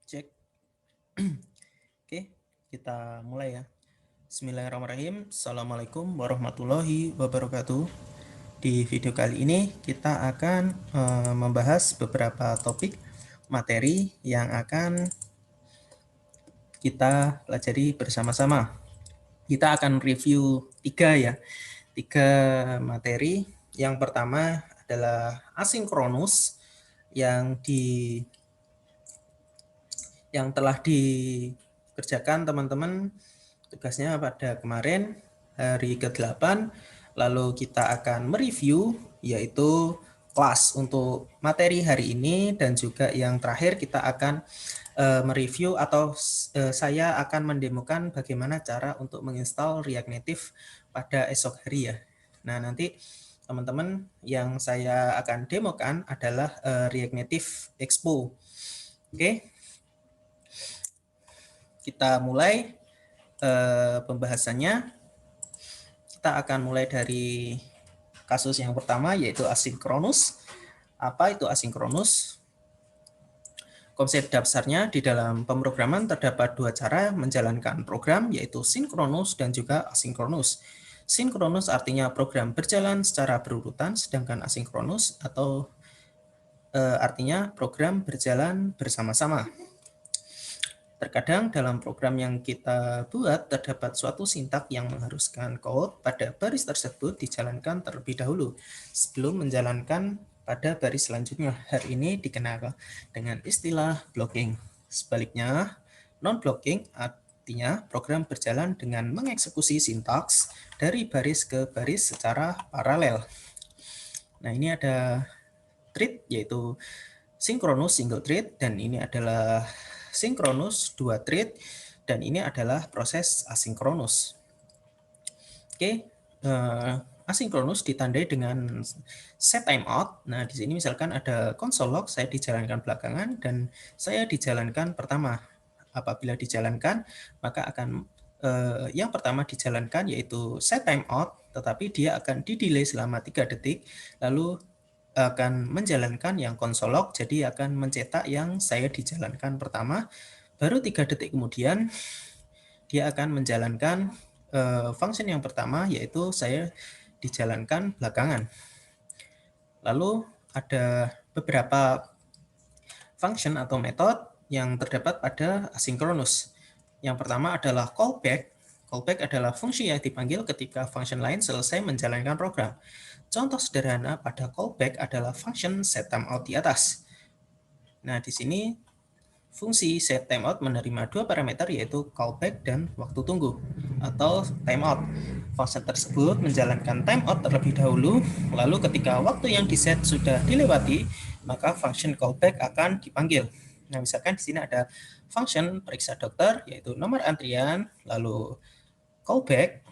Cek. Oke, kita mulai ya. Bismillahirrahmanirrahim. Assalamualaikum warahmatullahi wabarakatuh. Di video kali ini kita akan membahas beberapa topik materi yang akan kita pelajari bersama-sama. Kita akan review tiga materi. Yang pertama adalah asinkronus yang telah dikerjakan teman-teman tugasnya pada kemarin hari ke-8. Lalu kita akan mereview yaitu kelas untuk materi hari ini, dan juga yang terakhir kita akan mereview atau saya akan mendemokan bagaimana cara untuk menginstal React Native pada esok hari ya. Nah, nanti teman-teman yang saya akan demokan adalah React Native Expo. Oke. Kita mulai pembahasannya. Kita akan mulai dari kasus yang pertama, yaitu asinkronus. Apa itu asinkronus? Konsep dasarnya di dalam pemrograman terdapat dua cara menjalankan program, yaitu sinkronus dan juga asinkronus. Sinkronus artinya program berjalan secara berurutan, sedangkan asinkronus atau artinya program berjalan bersama-sama. Terkadang dalam program yang kita buat terdapat suatu sintak yang mengharuskan code pada baris tersebut dijalankan terlebih dahulu sebelum menjalankan pada baris selanjutnya. Hal ini dikenal dengan istilah blocking. Sebaliknya, non-blocking artinya program berjalan dengan mengeksekusi sintaks dari baris ke baris secara paralel. Nah, ini ada thread yaitu sinkronus single thread, dan ini adalah sinkronus dua thread, dan ini adalah proses asinkronus. Oke, asinkronus ditandai dengan set timeout. Nah, di sini misalkan ada console log, saya dijalankan belakangan dan saya dijalankan pertama. Apabila dijalankan, maka akan yang pertama dijalankan yaitu set timeout, tetapi dia akan di-delay selama 3 detik, lalu akan menjalankan yang console log, jadi akan mencetak yang saya dijalankan pertama, baru 3 detik kemudian dia akan menjalankan function yang pertama, yaitu saya dijalankan belakangan. Lalu ada beberapa function atau metode yang terdapat pada asinkronus. Yang pertama adalah callback. Callback adalah fungsi yang dipanggil ketika function lain selesai menjalankan program. Contoh sederhana pada callback adalah function setTimeout di atas. Nah, di sini fungsi setTimeout menerima dua parameter, yaitu callback dan waktu tunggu atau timeout. Function tersebut menjalankan timeout terlebih dahulu, lalu ketika waktu yang diset sudah dilewati, maka function callback akan dipanggil. Nah, misalkan di sini ada function periksa dokter, yaitu nomor antrian, lalu callback.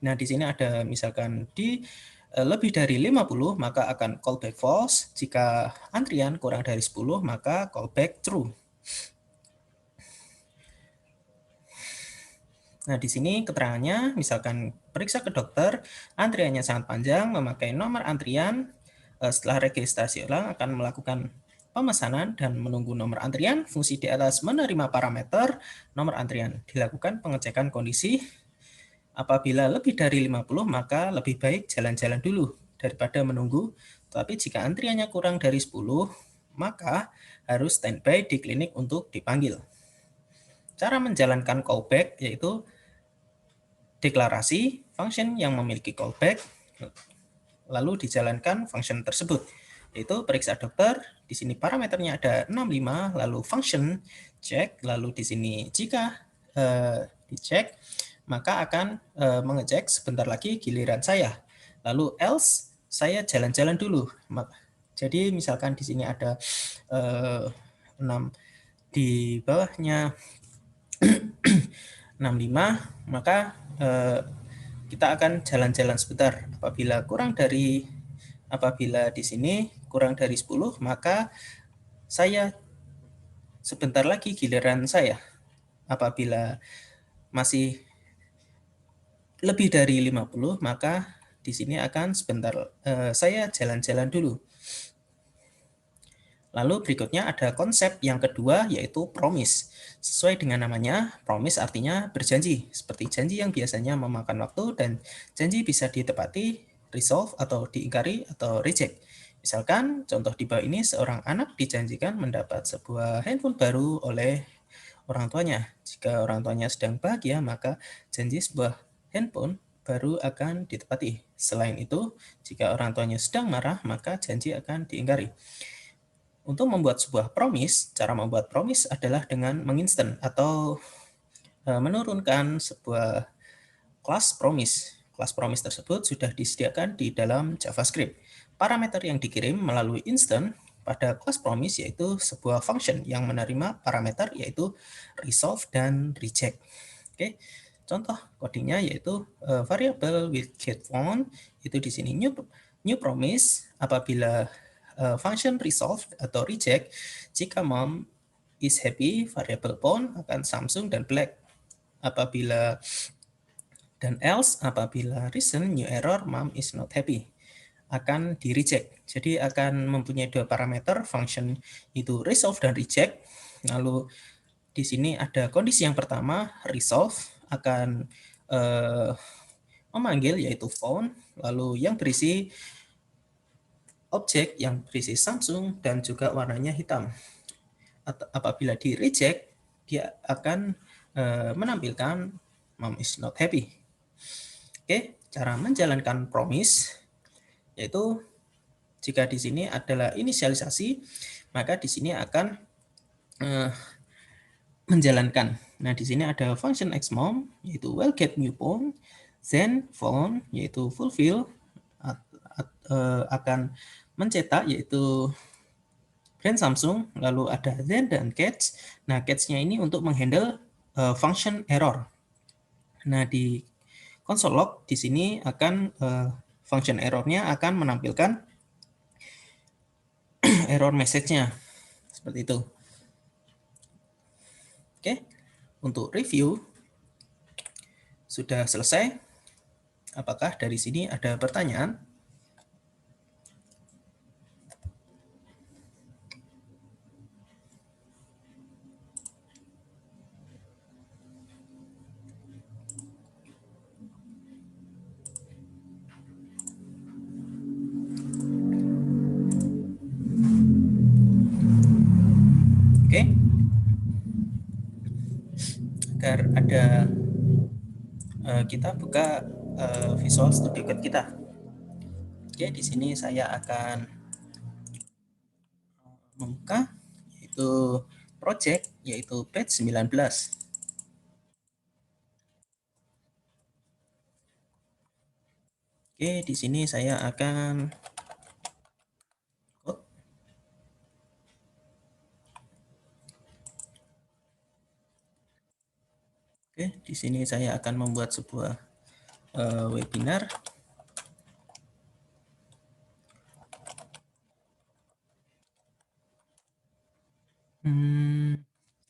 Nah, di sini ada misalkan di lebih dari 50, maka akan callback false. Jika antrian kurang dari 10, maka callback true. Nah, di sini keterangannya, misalkan periksa ke dokter, antriannya sangat panjang, memakai nomor antrian, setelah registrasi ulang akan melakukan pemesanan dan menunggu nomor antrian. Fungsi di atas menerima parameter nomor antrian. Dilakukan pengecekan kondisi. Apabila lebih dari 50, maka lebih baik jalan-jalan dulu daripada menunggu. Tapi jika antriannya kurang dari 10, maka harus standby di klinik untuk dipanggil. Cara menjalankan callback yaitu deklarasi function yang memiliki callback, lalu dijalankan function tersebut, yaitu periksa dokter. Di sini parameternya ada 65, lalu function check, lalu di sini jika dicek, maka akan mengecek sebentar lagi giliran saya. Lalu else, saya jalan-jalan dulu. Jadi misalkan di sini ada 6, di bawahnya 65, maka kita akan jalan-jalan sebentar. Apabila di sini kurang dari 10, maka saya sebentar lagi giliran saya. Apabila masih lebih dari 50, maka di sini akan sebentar saya jalan-jalan dulu. Lalu berikutnya ada konsep yang kedua yaitu promise. Sesuai dengan namanya, promise artinya berjanji, seperti janji yang biasanya memakan waktu dan janji bisa ditepati, resolve atau diingkari atau reject. Misalkan contoh di bawah ini seorang anak dijanjikan mendapat sebuah handphone baru oleh orang tuanya. Jika orang tuanya sedang bahagia, maka janji sebuah handphone baru akan ditepati. Selain itu, jika orang tuanya sedang marah, maka janji akan diingkari. Untuk membuat sebuah promise, cara membuat promise adalah dengan menginstant atau menurunkan sebuah kelas promise. Kelas promise tersebut sudah disediakan di dalam JavaScript. Parameter yang dikirim melalui instant pada kelas promise yaitu sebuah function yang menerima parameter yaitu resolve dan reject. Oke. Contoh codingnya yaitu variable with get found itu di sini new promise apabila function resolve atau reject jika mom is happy variable phone akan Samsung dan black apabila dan else apabila reason new error mom is not happy akan di reject. Jadi akan mempunyai dua parameter function itu resolve dan reject. Lalu di sini ada kondisi yang pertama resolve akan memanggil yaitu phone, lalu yang berisi objek yang berisi Samsung dan juga warnanya hitam. Apabila di reject dia akan menampilkan mom is not happy. Oke, cara menjalankan promise yaitu jika di sini adalah inisialisasi, maka di sini akan menjalankan. Nah, di sini ada function xmom yaitu will get new phone, then phone yaitu fulfill akan mencetak yaitu brand Samsung, lalu ada then dan catch. Nah, catch-nya ini untuk menghandle function error. Nah, di console log di sini akan function error-nya akan menampilkan error message-nya. Seperti itu. Oke. Untuk review sudah selesai. Apakah dari sini ada pertanyaan? Oke. Agar ada kita buka Visual Studio Code kita. Oke, di sini saya akan membuka yaitu project yaitu page 19. Oke, di sini saya akan Oke, di sini saya akan membuat sebuah webinar.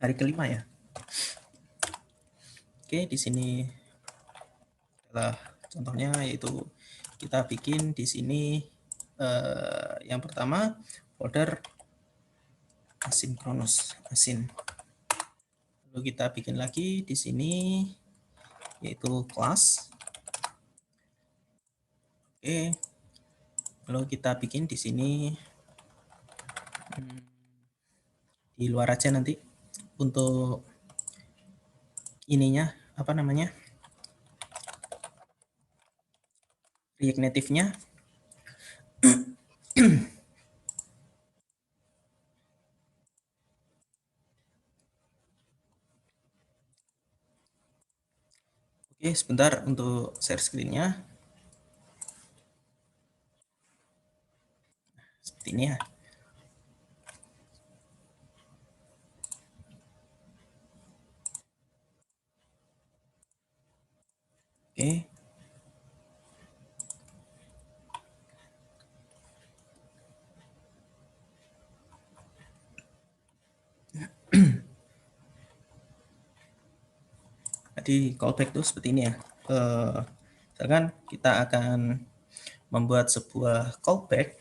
Hari kelima ya. Oke, di sini adalah contohnya yaitu kita bikin di sini yang pertama folder asynchronous async. Lalu kita bikin lagi di sini yaitu kelas. Oke. Lalu kita bikin di sini di luar aja nanti untuk ininya apa namanya? React Native-nya. Oke, sebentar untuk share screen-nya. Seperti ini ya. Oke. Jadi callback itu seperti ini ya. Misalkan kita akan membuat sebuah callback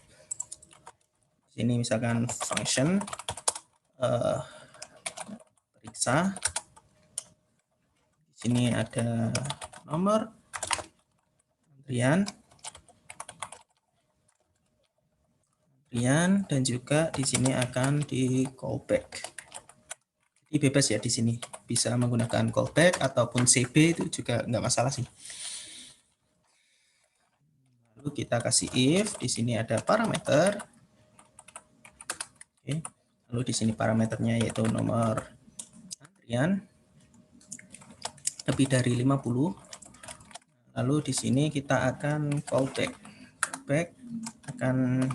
Ini misalkan function periksa. Di sini ada nomor antrian, dan juga di sini akan di callback. Jadi bebas ya di sini, bisa menggunakan callback ataupun CB itu juga nggak masalah sih. Lalu kita kasih if, di sini ada parameter. Oke. Lalu di sini parameternya yaitu nomor antrian lebih dari 50. Lalu di sini kita akan callback. Callback akan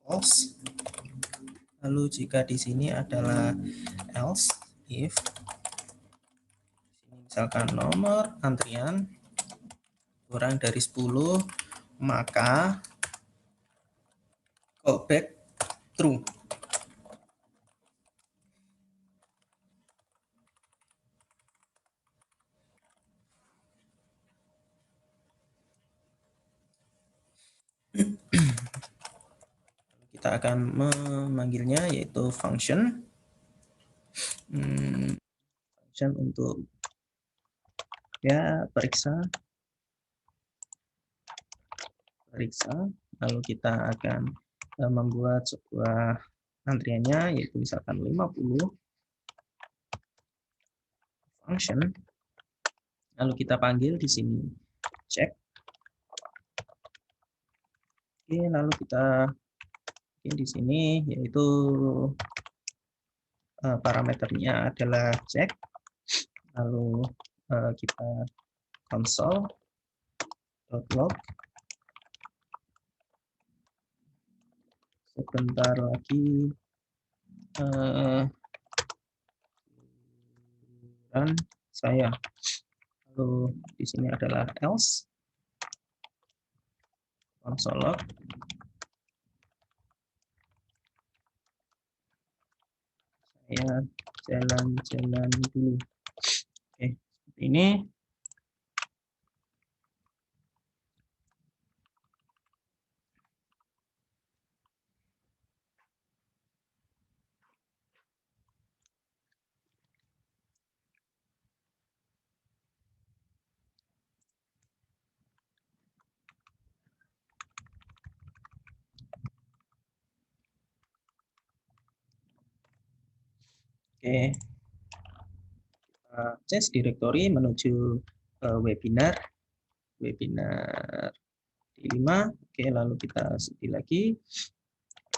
false. Lalu jika di sini adalah else, if misalkan nomor antrian kurang dari 10, maka callback true. Kita akan memanggilnya yaitu function. Function untuk ya periksa. Lalu kita akan membuat sebuah antriannya yaitu misalkan 50 function. Lalu kita panggil di sini check. Oke, lalu kita di sini yaitu parameternya adalah check. Lalu kita console.log. Sebentar lagi dan saya. Lalu di sini adalah else console.log. Saya jalan-jalan dulu. Oke, seperti ini. Oke, change directory menuju webinar di 5. Oke, lalu kita cd lagi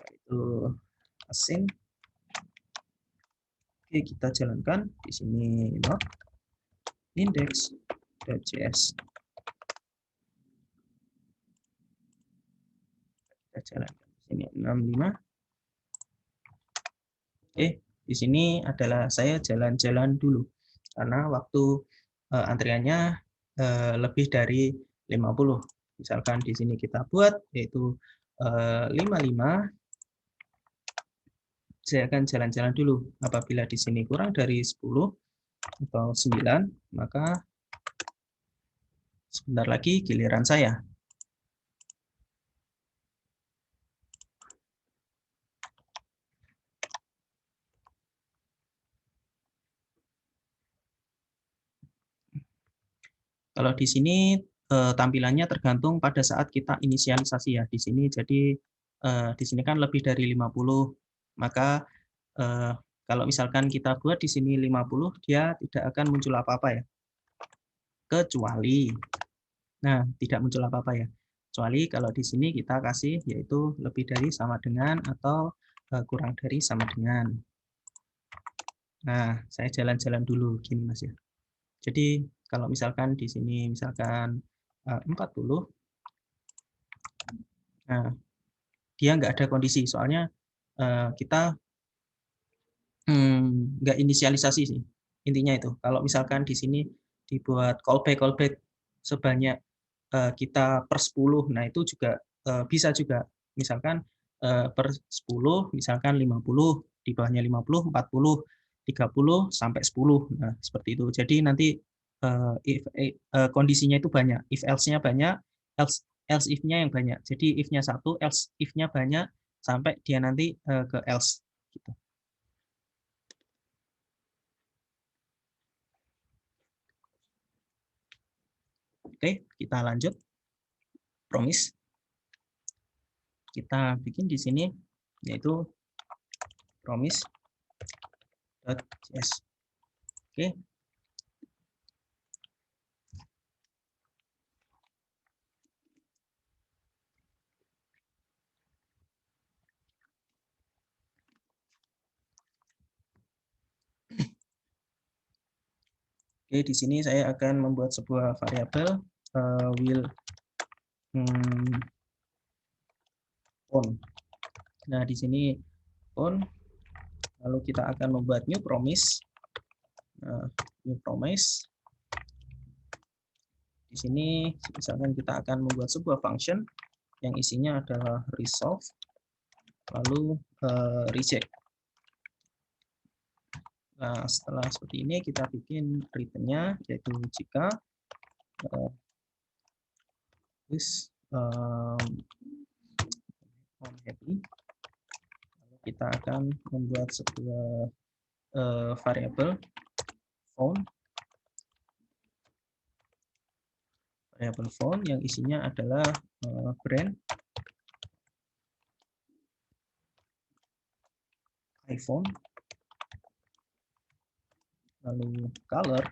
yaitu async. Oke, kita jalankan di sini not index.js. Kita jalankan di sini 65. Di sini adalah saya jalan-jalan dulu karena waktu antriannya lebih dari 50. Misalkan di sini kita buat yaitu 55. Saya akan jalan-jalan dulu. Apabila di sini kurang dari 10 atau 9, maka sebentar lagi giliran saya. Kalau di sini tampilannya tergantung pada saat kita inisialisasi ya di sini. Jadi di sini kan lebih dari 50, maka kalau misalkan kita buat di sini 50, dia tidak akan muncul apa-apa ya. Kecuali, nah tidak muncul apa-apa ya. Kecuali kalau di sini kita kasih yaitu lebih dari sama dengan atau kurang dari sama dengan. Nah, saya jalan-jalan dulu gini Mas ya. Jadi kalau misalkan di sini misalkan 40, nah dia nggak ada kondisi soalnya kita nggak inisialisasi sih intinya itu. Kalau misalkan di sini dibuat callback sebanyak kita per 10, nah itu juga bisa juga misalkan per 10 misalkan 50, di bawahnya 50, 40, 30 sampai 10. Nah, seperti itu. Jadi nanti kondisinya itu banyak, if else-nya banyak, else if-nya yang banyak. Jadi if-nya 1, else if-nya banyak, sampai dia nanti ke else gitu. Oke, kita lanjut. Promise. Kita bikin di sini yaitu promise.js. Oke. Oke, di sini saya akan membuat sebuah variabel will on. Nah, di sini on, lalu kita akan membuat new promise. New promise. Di sini misalkan kita akan membuat sebuah function yang isinya adalah resolve lalu reject. Nah, setelah seperti ini kita bikin return-nya yaitu jika is happy, lalu kita akan membuat sebuah variabel phone yang isinya adalah brand iPhone, lalu color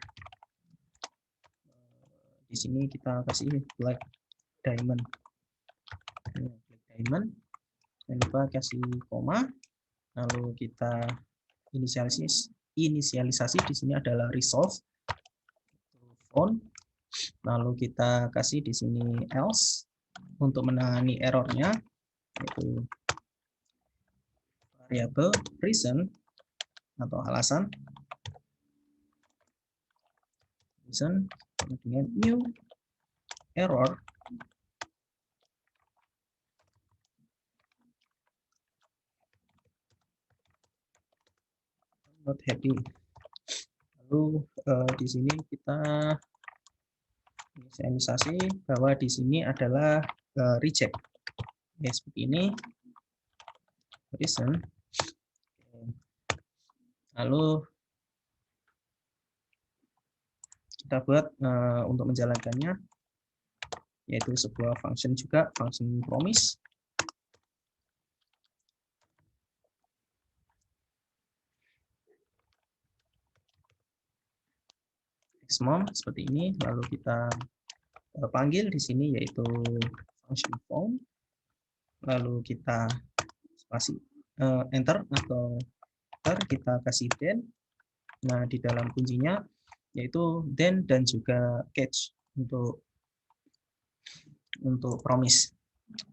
di sini kita kasih black diamond. Jangan lupa kasih koma, lalu kita inisialisasi di sini adalah resolve phone, lalu kita kasih di sini else untuk menangani errornya yaitu variabel reason atau alasan dengan new error not happy. Lalu di sini kita inisialisasi bahwa di sini adalah reject. Ya, seperti ini. Reason. Lalu kita buat untuk menjalankannya yaitu sebuah function juga, function promise. Xmon seperti ini, lalu kita panggil di sini yaitu function phone, lalu kita spasi enter atau kita kasih then. Nah, di dalam kuncinya yaitu then dan juga catch untuk promise.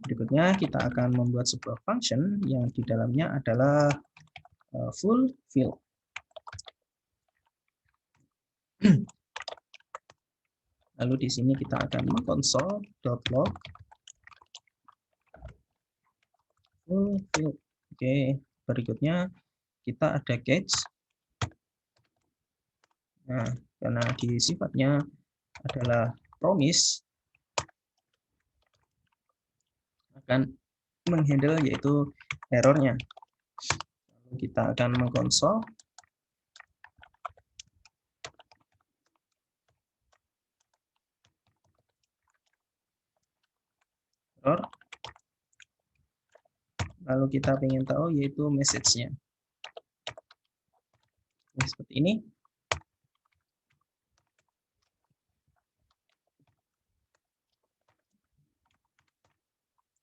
Berikutnya kita akan membuat sebuah function yang di dalamnya adalah fulfill. Lalu di sini kita akan mengkonsol.log fulfill. Oke, berikutnya kita ada catch. Nah, karena di sifatnya adalah promise, akan menghandle yaitu errornya. Lalu kita akan mengkonsol error. Lalu kita ingin tahu yaitu message-nya. Nah, seperti ini.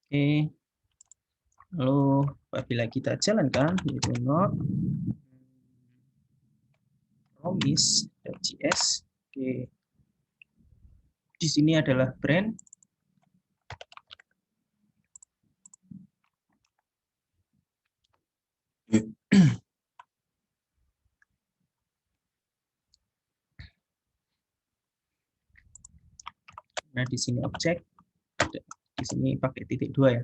Oke. Lalu apabila kita jalankan yaitu not promise.js. Oke. Di sini adalah brand. Nah, di sini objek, di sini pakai titik 2 ya.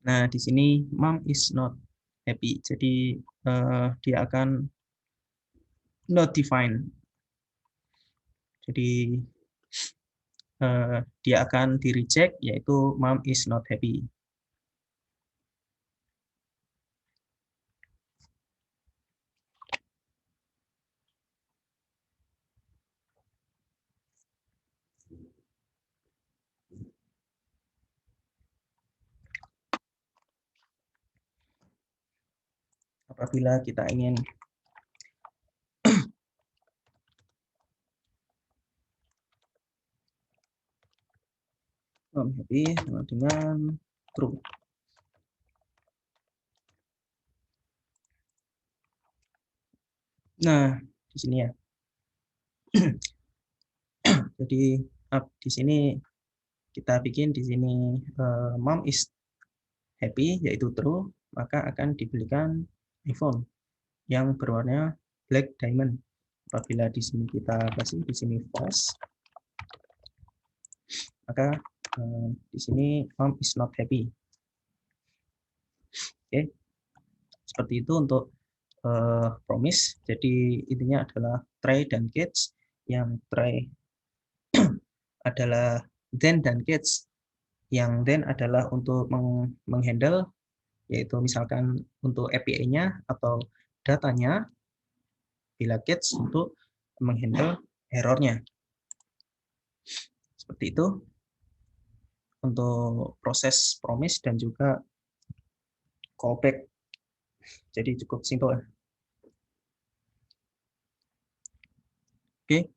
Nah, di sini mom is not happy. Jadi dia akan not defined. Jadi dia akan di reject, yaitu mom is not happy. Apabila kita ingin mom happy sama dengan true. Nah, di sini ya. Jadi di sini kita bikin di sini mom is happy, yaitu true, maka akan dibelikan iPhone yang berwarna black diamond. Apabila di sini kita kasih di sini false, maka di sini mom is not happy. Oke, seperti itu untuk promise. Jadi intinya adalah try dan catch. Yang try adalah then dan catch. Yang then adalah untuk menghandle, yaitu misalkan untuk API-nya atau datanya. Bila catch untuk menghandle errornya. Seperti itu untuk proses promise dan juga callback. Jadi cukup simpel. Oke.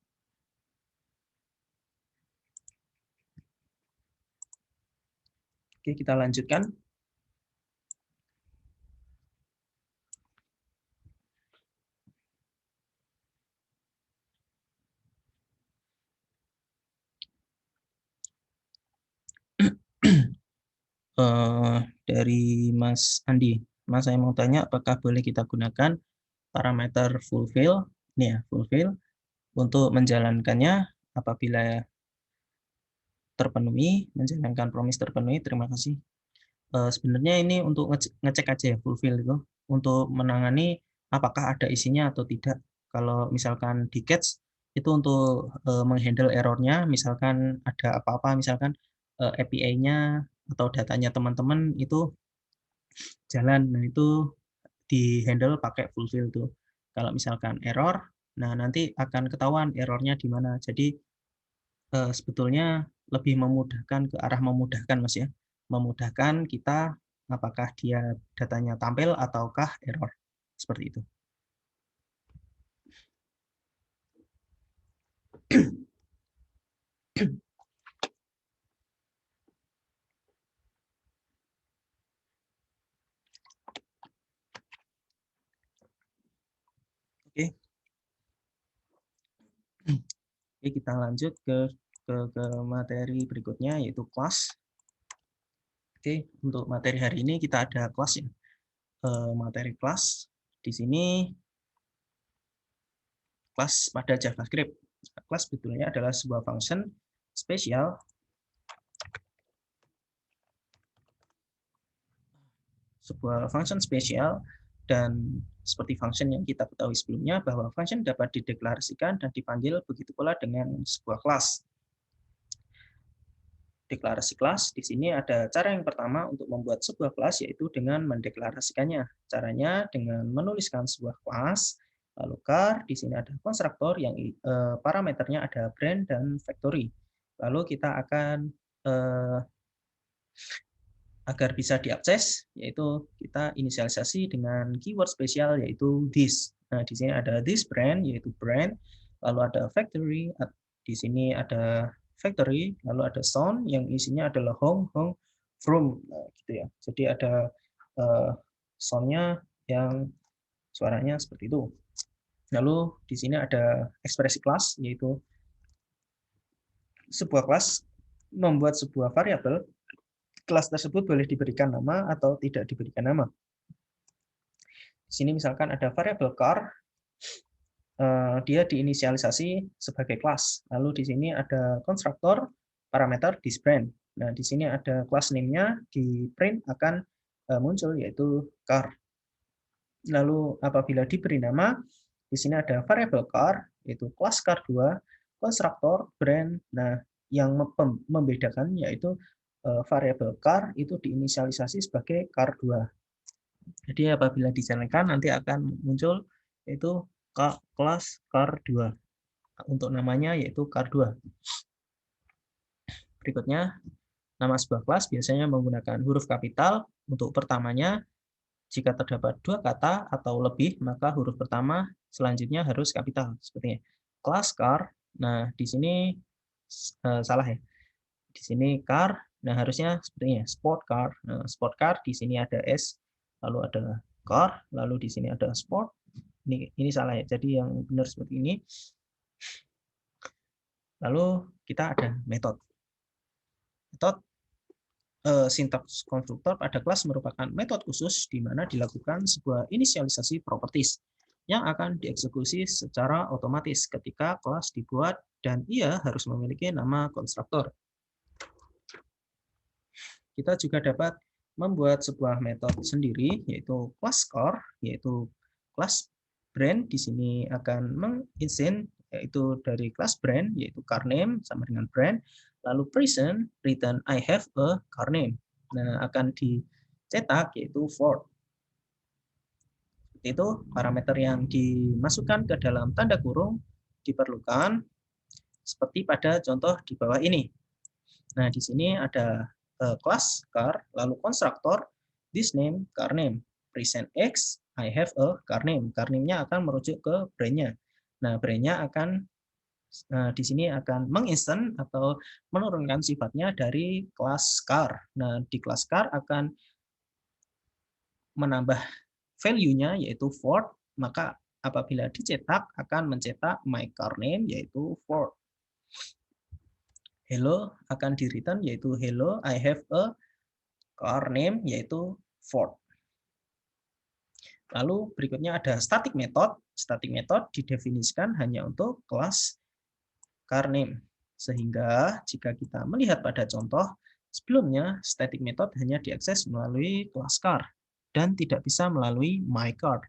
Oke, kita lanjutkan. Dari Mas Andi. Mas, saya mau tanya apakah boleh kita gunakan parameter fulfill, ini ya, fulfill untuk menjalankannya apabila terpenuhi, menjalankan promise terpenuhi. Terima kasih. Sebenarnya ini untuk ngecek aja ya, fulfill itu untuk menangani apakah ada isinya atau tidak. Kalau misalkan di catch itu untuk menghandle errornya, misalkan ada apa-apa, misalkan API-nya atau datanya teman-teman itu jalan, nah itu di handle pakai fulfill tuh. Kalau misalkan error, nah nanti akan ketahuan errornya di mana. Jadi sebetulnya lebih memudahkan ke arah memudahkan, Mas ya. Memudahkan kita apakah dia datanya tampil ataukah error. Seperti itu. Oke. Oke, kita lanjut ke materi berikutnya, yaitu kelas. Oke, untuk materi hari ini kita ada kelas ya. Materi kelas di sini kelas pada JavaScript. Kelas sebetulnya adalah sebuah function spesial dan seperti function yang kita ketahui sebelumnya bahwa function dapat dideklarasikan dan dipanggil, begitu pula dengan sebuah kelas. Deklarasi kelas di sini ada cara yang pertama untuk membuat sebuah kelas, yaitu dengan mendeklarasikannya. Caranya dengan menuliskan sebuah kelas, lalu char, di sini ada konstruktor yang parameternya ada brand dan factory. Lalu kita akan agar bisa diakses, yaitu kita inisialisasi dengan keyword spesial, yaitu this. Nah, di sini ada this brand, yaitu brand, lalu ada factory, di sini ada factory, lalu ada sound yang isinya adalah home, from, nah, gitu ya. Jadi ada soundnya yang suaranya seperti itu. Lalu di sini ada ekspresi kelas, yaitu sebuah kelas membuat sebuah variabel. Kelas tersebut boleh diberikan nama atau tidak diberikan nama. Di sini misalkan ada variabel char, dia diinisialisasi sebagai kelas. Lalu di sini ada konstruktor parameter thisBrand. Nah, di sini ada kelas name-nya, di print akan muncul, yaitu char. Lalu apabila diberi nama, di sini ada variabel char, yaitu kelas char2, konstruktor brand. Nah, yang membedakan yaitu variabel char itu diinisialisasi sebagai char2. Jadi apabila dijalankan nanti akan muncul yaitu kelas char2. Untuk namanya yaitu char2. Berikutnya, nama sebuah kelas biasanya menggunakan huruf kapital. Untuk pertamanya, jika terdapat dua kata atau lebih, maka huruf pertama selanjutnya harus kapital. Seperti kelas char. Nah, di sini salah ya. Di sini car. Nah, harusnya seperti ini, sport car. Nah, sport car di sini ada S, lalu ada car, lalu di sini ada sport. Ini salah ya. Jadi yang benar seperti ini. Lalu kita ada metode. Metode sintaks konstruktor pada kelas merupakan metode khusus di mana dilakukan sebuah inisialisasi properties yang akan dieksekusi secara otomatis ketika kelas dibuat dan ia harus memiliki nama konstruktor. Kita juga dapat membuat sebuah metode sendiri yaitu class car, yaitu kelas brand. Di sini akan menginsin yaitu dari kelas brand yaitu car name sama dengan brand, lalu present return I have a car name. Nah, akan dicetak yaitu Ford. Itu parameter yang dimasukkan ke dalam tanda kurung diperlukan seperti pada contoh di bawah ini. Nah, di sini ada kelas car, lalu konstruktor, this name, car name, present X, I have a car name. Car name-nya akan merujuk ke brand-nya. Nah, brand-nya akan di sini akan menginstant atau menurunkan sifatnya dari kelas car. Nah, di kelas car akan menambah value-nya yaitu Ford, maka apabila dicetak akan mencetak my car name yaitu Ford. Hello akan di return yaitu hello I have a car name yaitu Ford. Lalu berikutnya ada static method. Static method didefinisikan hanya untuk kelas car name. Sehingga jika kita melihat pada contoh sebelumnya, static method hanya diakses melalui kelas car dan tidak bisa melalui my car.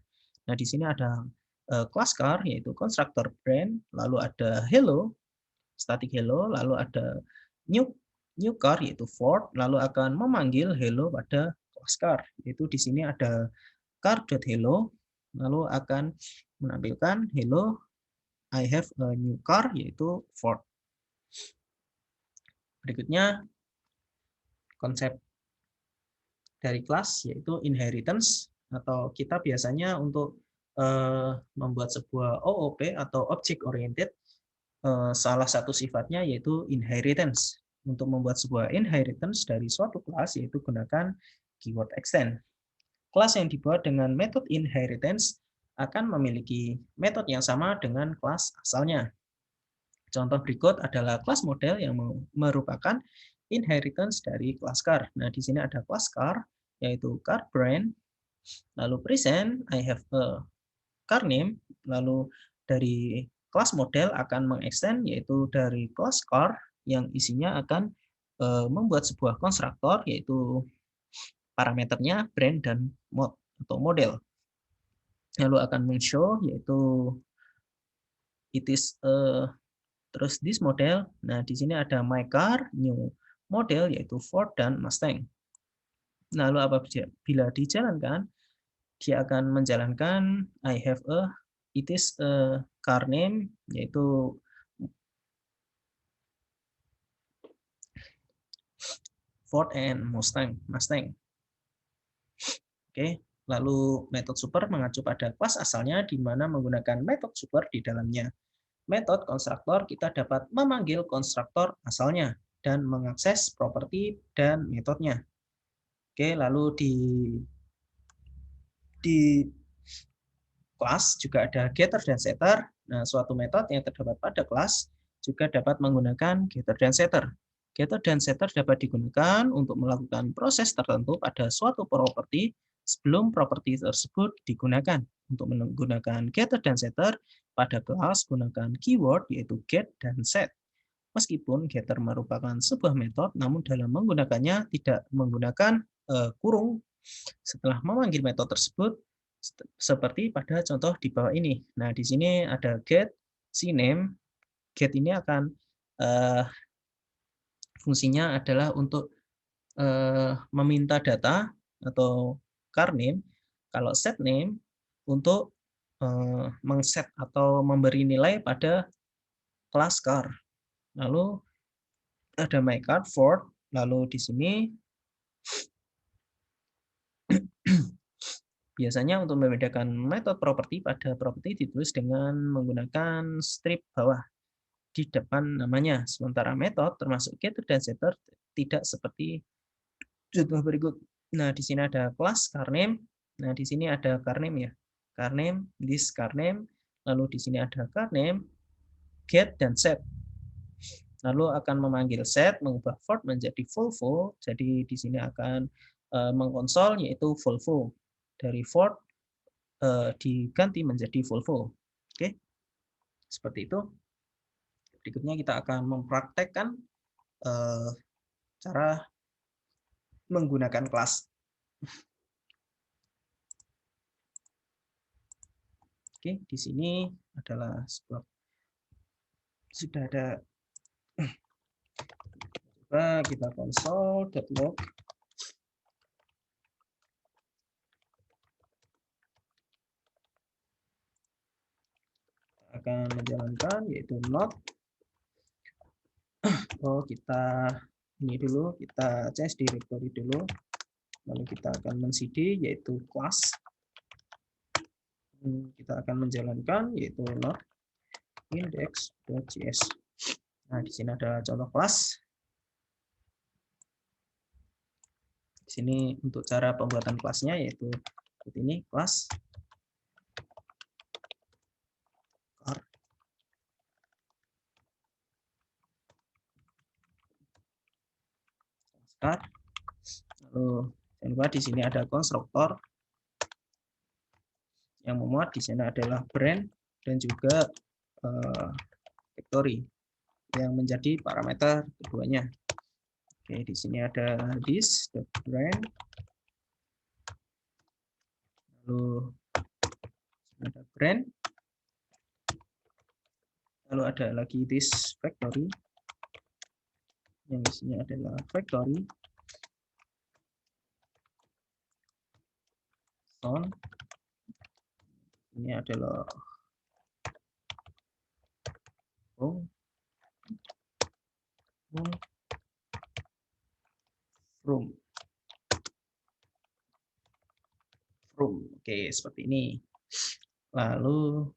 Nah, di sini ada kelas car yaitu constructor brand, lalu ada hello, static hello, lalu ada new car yaitu Ford, lalu akan memanggil hello pada kelas car, yaitu di sini ada car.hello, lalu akan menampilkan hello I have a new car yaitu Ford. Berikutnya konsep dari kelas yaitu inheritance, atau kita biasanya untuk membuat sebuah OOP atau object oriented, salah satu sifatnya yaitu inheritance. Untuk membuat sebuah inheritance dari suatu kelas yaitu gunakan keyword extend. Kelas yang dibuat dengan metode inheritance akan memiliki metode yang sama dengan kelas asalnya. Contoh berikut adalah kelas model yang merupakan inheritance dari kelas car. Nah, di sini ada kelas car yaitu car brand, lalu present I have a car name, lalu dari kelas model akan mengextend yaitu dari kelas car yang isinya akan membuat sebuah konstruktor yaitu parameternya brand dan mod atau model. Lalu akan men-show yaitu it is terus this model. Nah, di sini ada my car, new model yaitu Ford dan Mustang. Lalu apabila dijalankan, dia akan menjalankan I have a it is a car name yaitu Ford and Mustang. Oke, lalu metode super mengacu pada kelas asalnya di mana menggunakan metode super di dalamnya. Metode konstruktor kita dapat memanggil konstruktor asalnya dan mengakses properti dan metodenya. Oke, lalu di kelas juga ada getter dan setter. Nah, suatu metode yang terdapat pada kelas juga dapat menggunakan getter dan setter. Getter dan setter dapat digunakan untuk melakukan proses tertentu pada suatu properti sebelum properti tersebut digunakan. Untuk menggunakan getter dan setter pada kelas gunakan keyword yaitu get dan set. Meskipun getter merupakan sebuah metode, namun dalam menggunakannya tidak menggunakan kurung setelah memanggil metode tersebut seperti pada contoh di bawah ini. Nah, di sini ada get CNAME. Get ini akan fungsinya adalah untuk meminta data atau car name. Kalau set name untuk mengset atau memberi nilai pada kelas car. Lalu ada my car Ford. Lalu di sini biasanya untuk membedakan metode properti pada properti ditulis dengan menggunakan strip bawah di depan namanya. Sementara metode termasuk getter dan setter tidak seperti contoh berikut. Nah, di sini ada kelas car name. Nah, di sini ada car name ya. Car name, this car name. Lalu di sini ada car name, get dan set. Lalu akan memanggil set, mengubah Ford menjadi Volvo. Jadi di sini akan mengkonsol yaitu Volvo. Dari Ford diganti menjadi Volvo. Oke, seperti itu. Berikutnya kita akan mempraktekkan cara menggunakan kelas. Oke, di sini adalah sebuah sudah ada. Coba kita console.log. Akan menjalankan yaitu not. Kita ini dulu, kita change directory dulu. Lalu kita akan men-cd yaitu class. Kita akan menjalankan yaitu not index.js. Nah, di sini ada contoh kelas. Di sini untuk cara pembuatan kelasnya yaitu seperti ini, kelas car. Lalu jangan lupa di sini ada konstruktor yang memuat di sini adalah brand dan juga factory yang menjadi parameter keduanya. Oke, di sini ada this brand. Lalu ada brand. Lalu ada lagi this factory. Yang di sini adalah factory. Sound. Ini adalah room. Oke, seperti ini. Lalu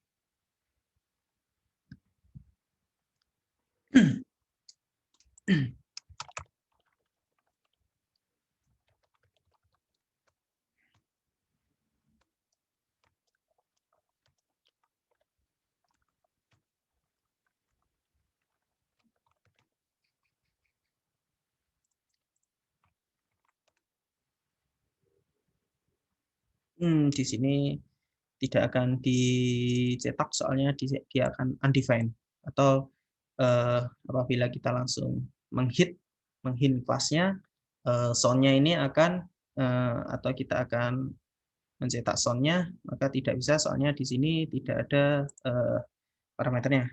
di sini tidak akan dicetak soalnya dia akan undefined atau apabila kita langsung menghit kelasnya, soundnya ini akan atau kita akan mencetak soundnya maka tidak bisa soalnya di sini tidak ada parameternya.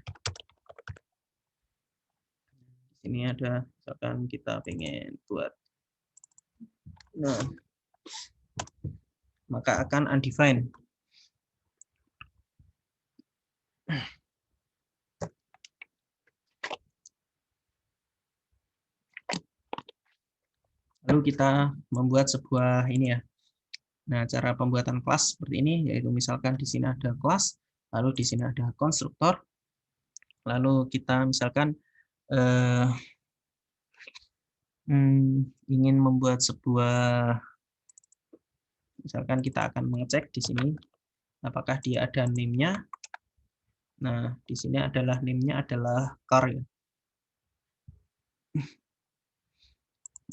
Di sini ada misalkan kita pengen buat, nah maka akan undefined. Lalu kita membuat sebuah ini ya. Nah, cara pembuatan kelas seperti ini yaitu misalkan di sini ada kelas, lalu di sini ada konstruktor. Lalu kita misalkan ingin membuat sebuah, misalkan kita akan mengecek di sini apakah dia ada name-nya. Nah, di sini adalah name-nya adalah car ya.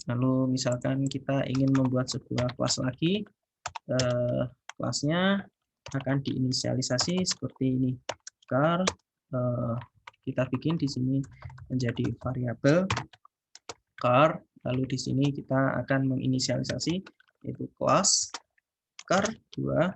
Lalu misalkan kita ingin membuat sebuah kelas lagi, kelasnya akan diinisialisasi seperti ini, car. Kita bikin di sini menjadi variabel car. Lalu di sini kita akan menginisialisasi yaitu kelas car 2.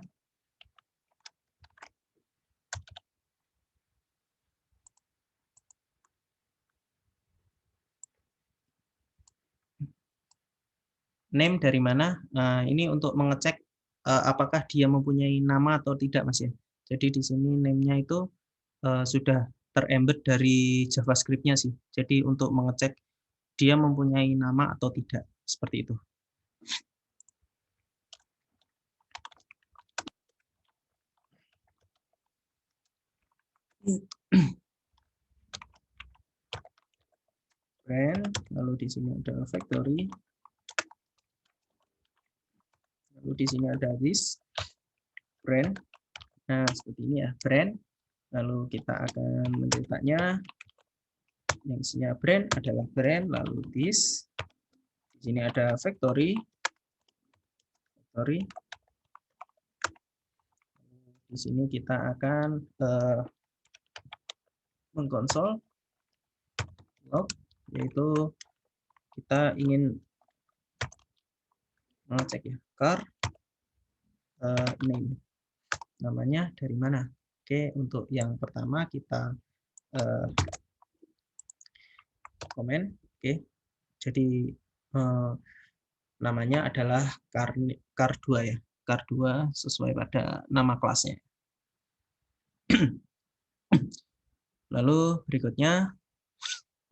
name dari mana? Nah, ini untuk mengecek apakah dia mempunyai nama atau tidak, Mas ya. Jadi di sini name-nya itu sudah terembed dari JavaScript-nya sih. Jadi untuk mengecek dia mempunyai nama atau tidak, seperti itu. Brand, lalu di sini ada factory, lalu di sini ada this brand. Nah, seperti ini ya, brand. Lalu kita akan mencetaknya. Yang isinya brand adalah brand, lalu this. Di sini ada factory. Di sini kita akan mengkonsol log, yaitu kita ingin mengecek ya, car name, namanya dari mana. Oke, untuk yang pertama kita komen. Oke, jadi namanya adalah car2 ya, car2 sesuai pada nama kelasnya. Lalu berikutnya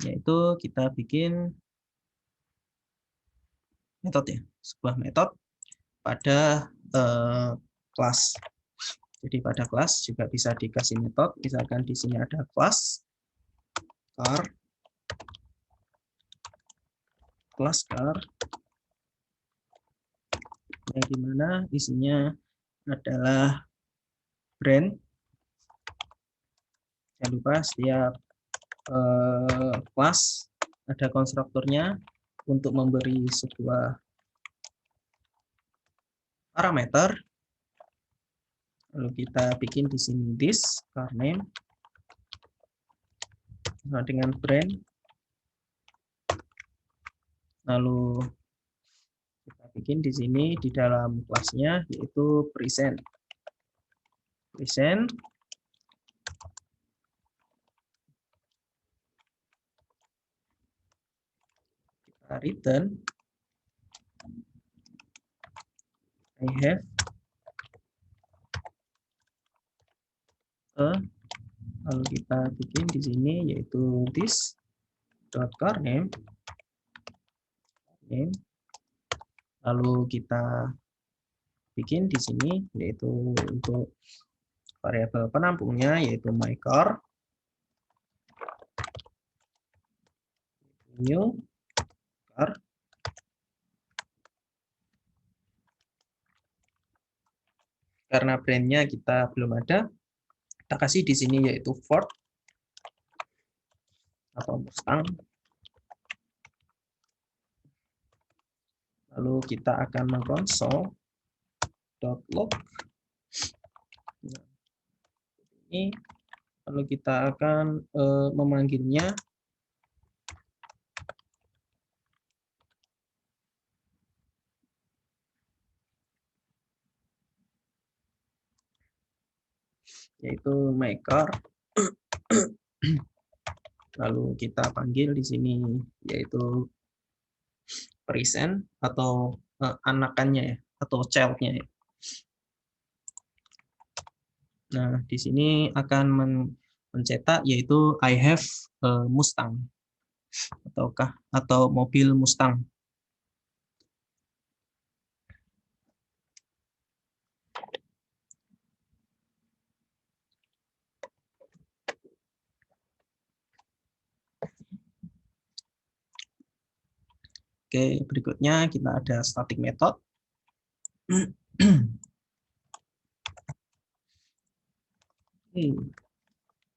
yaitu kita bikin metode ya, sebuah metode pada kelas. Jadi pada kelas juga bisa dikasih metode, misalkan di sini ada kelas car, yang dimana isinya adalah brand. Jangan lupa setiap kelas ada konstruktornya untuk memberi sebuah parameter. Lalu kita bikin di sini this car name, nah, dengan brand. Lalu kita bikin di sini di dalam kelasnya yaitu present. Kita return I have a, lalu kita bikin di sini yaitu this dot car name, lalu kita bikin di sini yaitu untuk variabel penampungnya yaitu my car, new car, karena brandnya kita belum ada, kita kasih di sini yaitu Ford atau Mustang. Lalu kita akan mengkonsol .log. Nah, ini lalu kita akan memanggilnya yaitu my car. Lalu kita panggil di sini yaitu present atau anakannya ya, atau child-nya ya. Nah, di sini akan mencetak yaitu I have Mustang atau mobil Mustang. Oke, berikutnya kita ada static method. Di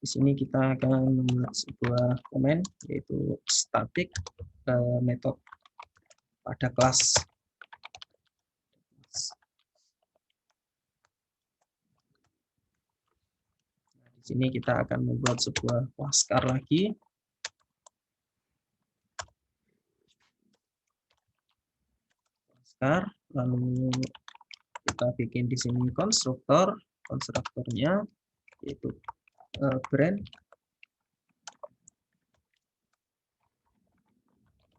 sini kita akan membuat sebuah komen yaitu static method pada kelas. Di sini kita akan membuat sebuah kelas car lagi. Lalu kita bikin di sini konstruktornya yaitu brand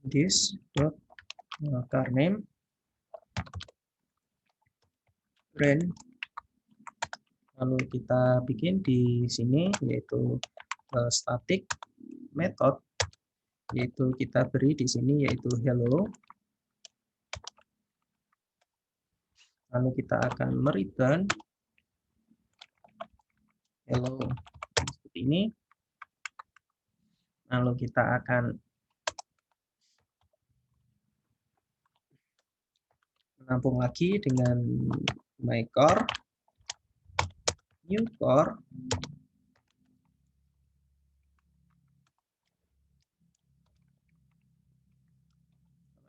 this dot car name. brand. Lalu kita bikin di sini yaitu static method, yaitu kita beri di sini yaitu hello. Lalu kita akan mereturn hello seperti ini. Lalu kita akan menampung lagi dengan my core, new core.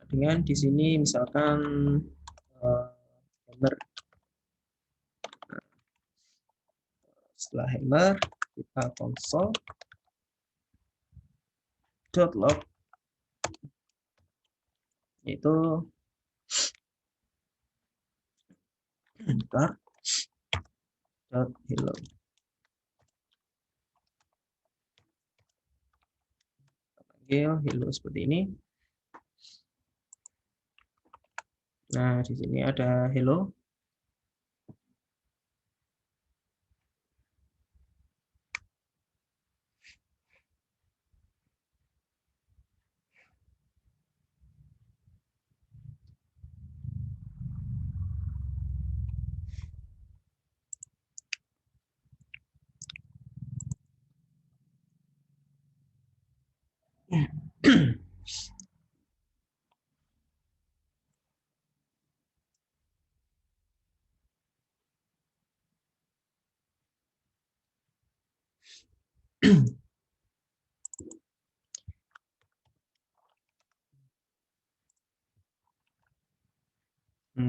Dengan di sini misalkan hammer. Setelah hammer kita console.log, yaitu car.hello. Hello seperti ini. Nah, di sini ada hello.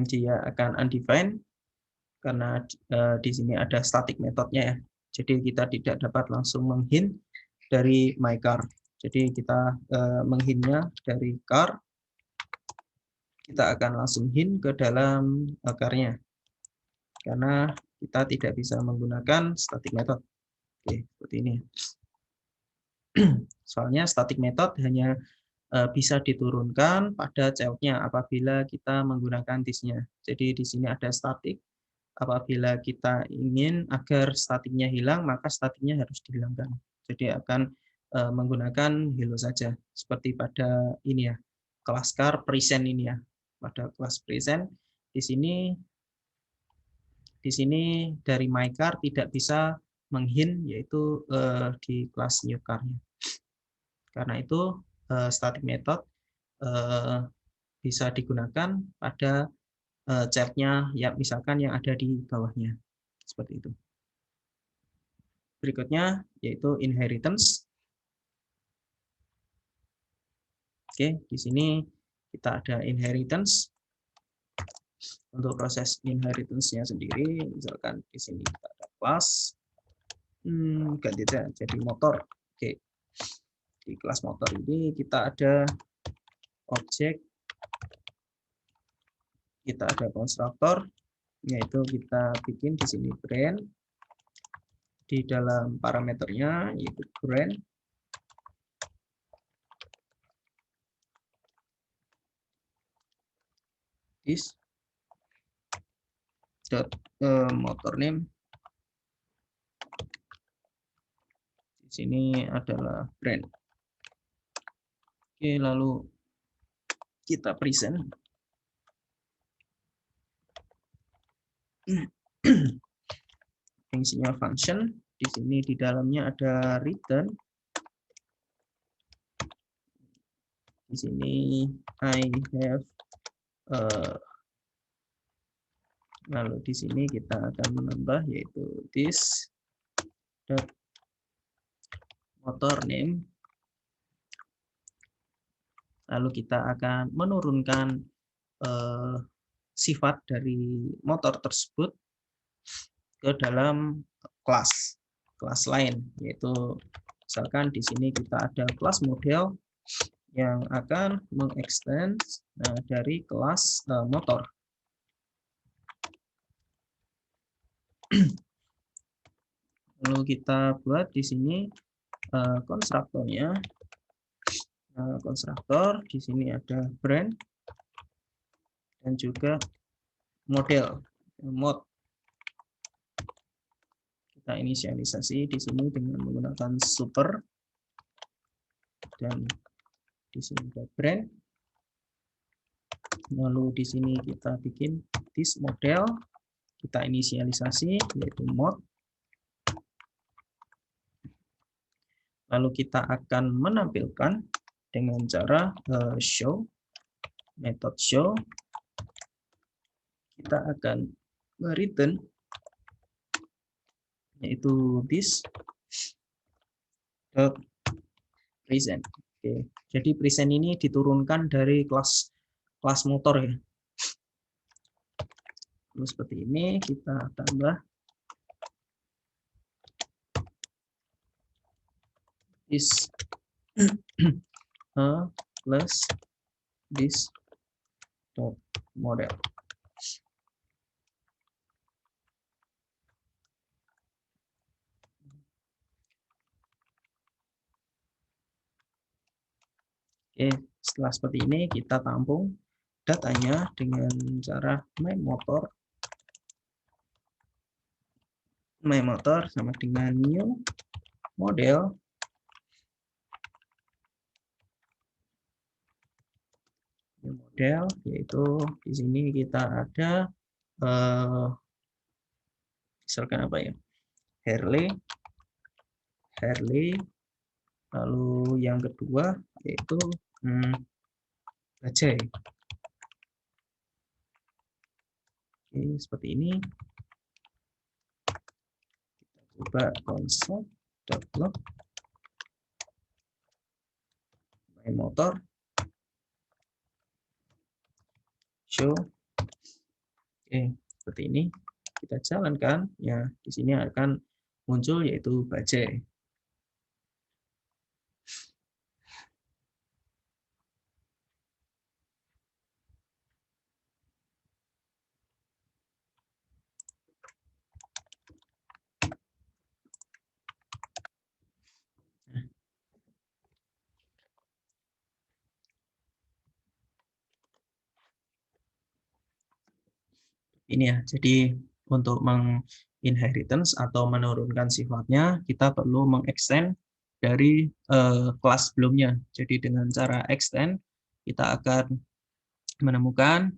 Dia akan undefined karena di sini ada static methodnya ya. Jadi kita tidak dapat langsung menghint dari my car. Jadi kita menghintnya dari car, kita akan langsung hint ke dalam car-nya. Karena kita tidak bisa menggunakan static method. Oke, seperti ini. Soalnya static method hanya bisa diturunkan pada child-nya apabila kita menggunakan this-nya. Jadi di sini ada static. Apabila kita ingin agar statiknya hilang, maka statiknya harus dihilangkan. Jadi akan menggunakan hello saja. Seperti pada ini ya, kelas car present ini ya. Pada kelas present di sini dari my car tidak bisa menghint yaitu di kelas new car-nya. Karena itu static method bisa digunakan pada child-nya ya, misalkan yang ada di bawahnya. Seperti itu. Berikutnya yaitu inheritance. Oke, di sini kita ada inheritance. Untuk proses inheritance-nya sendiri, misalkan di sini kita ada kelas, ganti aja jadi motor. Oke, di kelas motor ini kita ada objek, kita ada konstruktor, yaitu kita bikin di sini brand. Di dalam parameternya yaitu brand. Is motor name. Di sini adalah brand. Oke, lalu kita present. Fungsinya function. Di sini di dalamnya ada return. Di sini I have lalu di sini kita akan menambah yaitu this dot motor name. Lalu kita akan menurunkan sifat dari motor tersebut ke dalam kelas lain, yaitu misalkan di sini kita ada kelas model yang akan mengextend dari kelas motor. Lalu kita buat di sini konstruktornya. Konstruktor di sini ada brand dan juga model mode. Kita inisialisasi di sini dengan menggunakan super, dan di sini ada brand. Lalu di sini kita bikin this model, kita inisialisasi yaitu mode. Lalu kita akan menampilkan dengan cara show, method show. Kita akan return yaitu this present. Oke, jadi present ini diturunkan dari kelas motor ya. Lalu seperti ini kita tambah is plus this dot model. Oke, setelah seperti ini kita tampung datanya dengan cara main motor sama dengan new model. Yaitu di sini kita ada misalkan apa ya, Harley, lalu yang kedua yaitu bajai. Oke, seperti ini. Kita coba console.log main motor show. Oke, seperti ini. Kita jalankan ya, di sini akan muncul yaitu bajai. Ini ya, jadi untuk menginheritance atau menurunkan sifatnya, kita perlu mengextend dari kelas sebelumnya. Jadi dengan cara extend, kita akan menemukan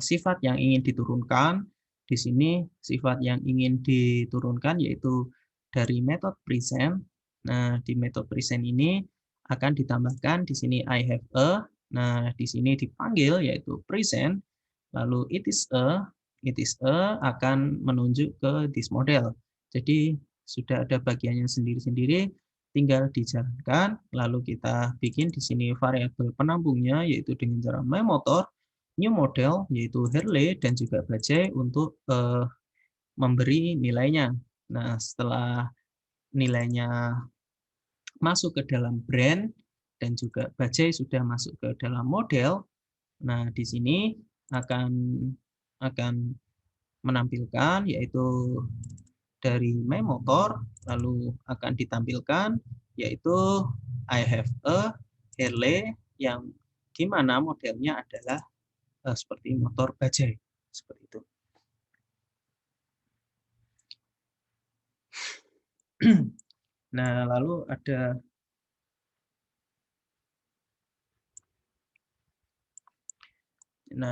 sifat yang ingin diturunkan. Di sini sifat yang ingin diturunkan yaitu dari method present. Nah, di method present ini akan ditambahkan di sini I have a. Nah, di sini dipanggil yaitu present. Lalu it is a akan menunjuk ke this model. Jadi sudah ada bagiannya sendiri-sendiri, tinggal dijalankan. Lalu kita bikin di sini variabel penampungnya yaitu dengan cara main motor, new model yaitu Harley dan juga bajai untuk memberi nilainya. Nah, setelah nilainya masuk ke dalam brand dan juga bajai sudah masuk ke dalam model, nah di sini akan menampilkan yaitu dari main motor, lalu akan ditampilkan yaitu I have a Harley yang dimana modelnya adalah seperti motor bajai seperti itu. Nah, lalu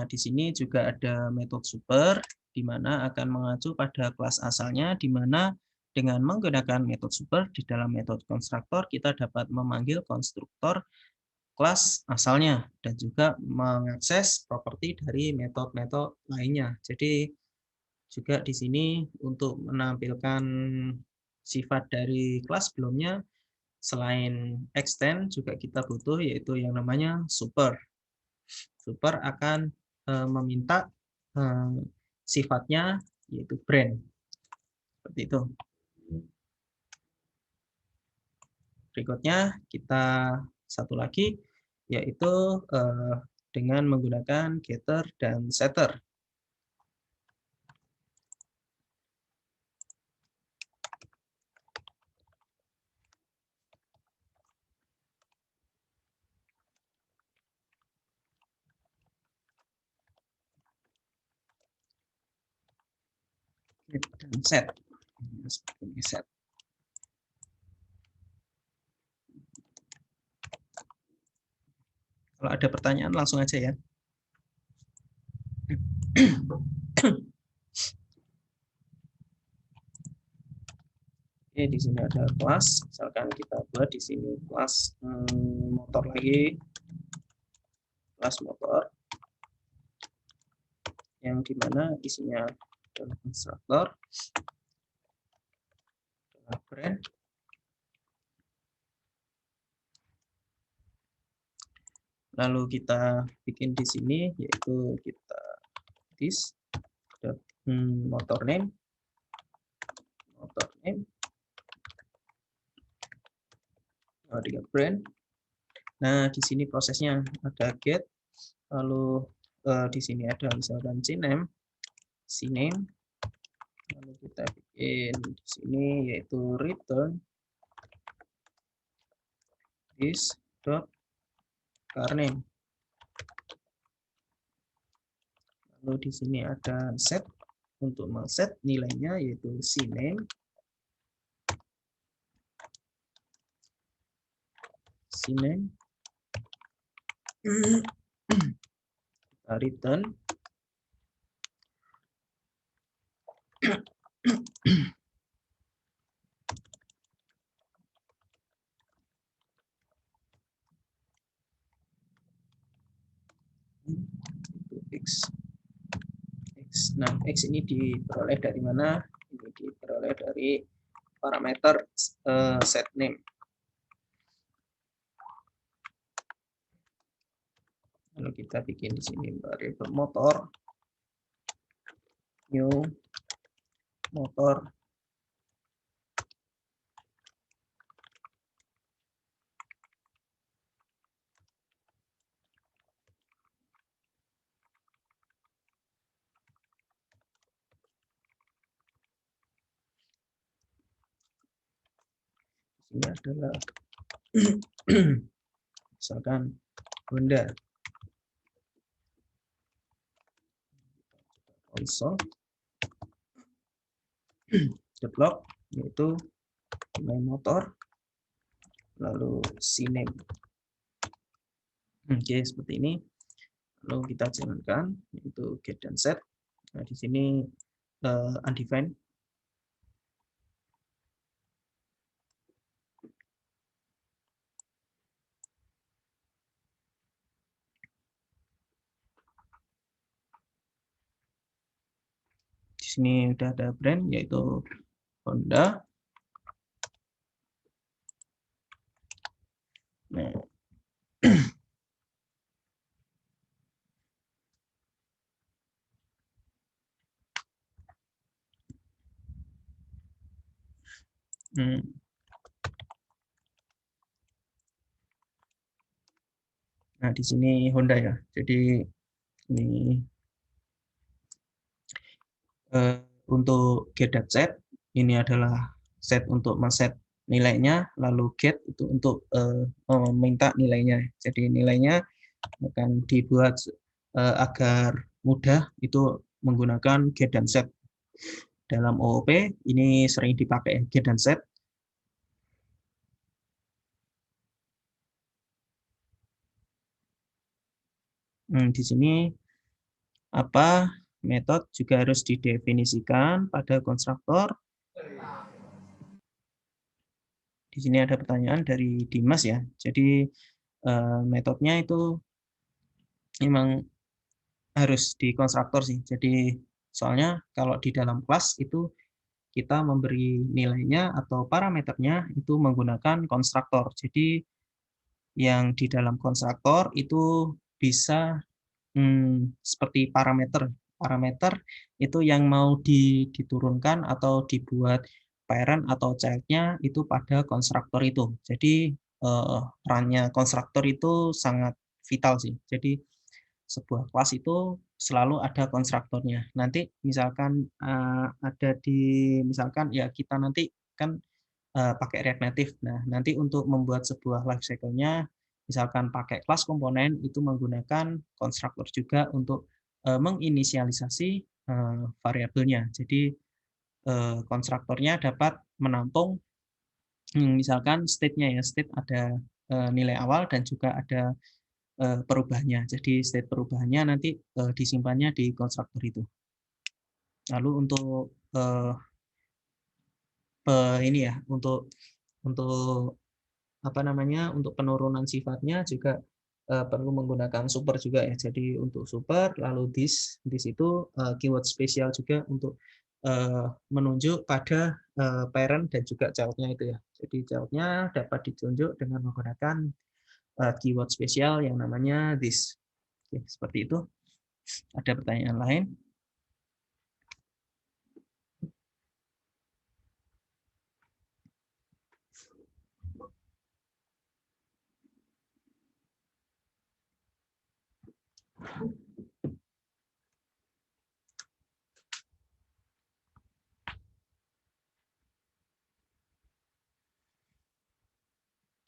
di sini juga ada metode super, di mana akan mengacu pada kelas asalnya, di mana dengan menggunakan metode super di dalam metode konstruktor, kita dapat memanggil konstruktor kelas asalnya dan juga mengakses properti dari metode-metode lainnya. Jadi juga di sini untuk menampilkan sifat dari kelas sebelumnya, selain extend juga kita butuh yaitu yang namanya super. Super akan meminta sifatnya yaitu brand. Seperti itu. Berikutnya kita satu lagi yaitu dengan menggunakan getter dan setter. get dan set. Seperti ini, set. Kalau ada pertanyaan langsung aja ya. Oke, di sini ada kelas. Misalkan kita buat di sini kelas motor lagi, kelas motor, yang dimana isinya adalah konstruktor, adalah brand. Lalu kita bikin di sini, yaitu kita this motor name, dengan brand. Nah, di sini prosesnya ada get, lalu di sini ada misalkan cname, lalu kita bikin di sini yaitu return this dot car name. Lalu di sini ada set, untuk men-set nilainya yaitu cname, kita return x. Nah, x ini diperoleh dari mana? Ini diperoleh dari parameter set name. Lalu kita bikin di sini variabel motor, new motor, ini adalah misalkan Honda. Also the block yaitu name motor, lalu cname. Oke, seperti ini. Lalu kita jalankan yaitu get dan set. Nah, di sini undefined. Di sini udah ada brand yaitu Honda. Nah, nah di sini Honda ya. Jadi ini untuk get dan set, ini adalah set untuk men-set nilainya, lalu get itu untuk meminta nilainya. Jadi nilainya akan dibuat agar mudah itu menggunakan get dan set. Dalam OOP ini sering dipakai get dan set. Di sini apa metode juga harus didefinisikan pada konstruktor. Di sini ada pertanyaan dari Dimas ya. Jadi metodenya itu memang harus di konstruktor sih. Jadi soalnya kalau di dalam kelas itu kita memberi nilainya atau parameternya itu menggunakan konstruktor. Jadi yang di dalam konstruktor itu bisa seperti parameter. Parameter itu yang mau diturunkan atau dibuat parent atau child-nya itu pada konstruktor itu. Jadi perannya konstruktor itu sangat vital sih. Jadi sebuah kelas itu selalu ada konstruktornya. Nanti misalkan ada di misalkan ya kita nanti kan pakai React Native. Nah, nanti untuk membuat sebuah life cycle-nya misalkan pakai kelas komponen itu menggunakan konstruktor juga untuk menginisialisasi variabelnya. Jadi konstruktornya dapat menampung misalkan state-nya ya, state ada nilai awal dan juga ada perubahannya. Jadi state perubahannya nanti disimpannya di konstruktor itu. Lalu untuk ini ya, untuk apa namanya, untuk penurunan sifatnya juga perlu menggunakan super juga ya. Jadi untuk super, lalu this itu keyword spesial juga untuk menunjuk pada parent dan juga child-nya itu ya. Jadi child-nya dapat ditunjuk dengan menggunakan keyword spesial yang namanya this. Oke, seperti itu. Ada pertanyaan lain?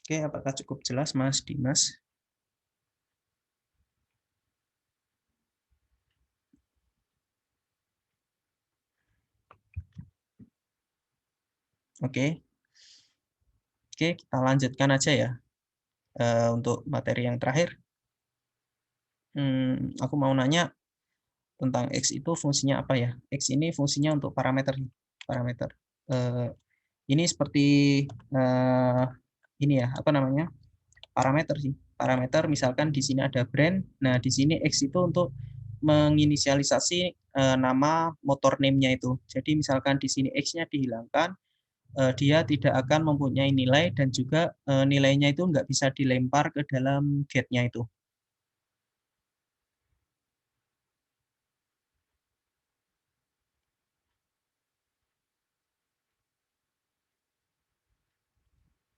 Oke, apakah cukup jelas, Mas Dimas? Oke, kita lanjutkan aja ya untuk materi yang terakhir. Aku mau nanya tentang X itu fungsinya apa ya? X ini fungsinya untuk parameter. Ini seperti ini ya, apa namanya? Parameter sih. Parameter misalkan di sini ada brand. Nah, di sini X itu untuk menginisialisasi nama motor name-nya itu. Jadi misalkan di sini X-nya dihilangkan, dia tidak akan mempunyai nilai dan juga nilainya itu nggak bisa dilempar ke dalam get-nya itu.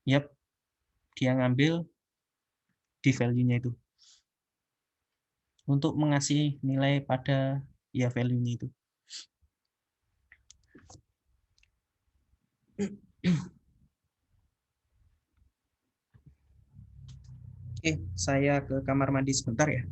Yap, dia ngambil di value-nya itu untuk mengasih nilai pada ya value-nya itu. Oke, saya ke kamar mandi sebentar ya.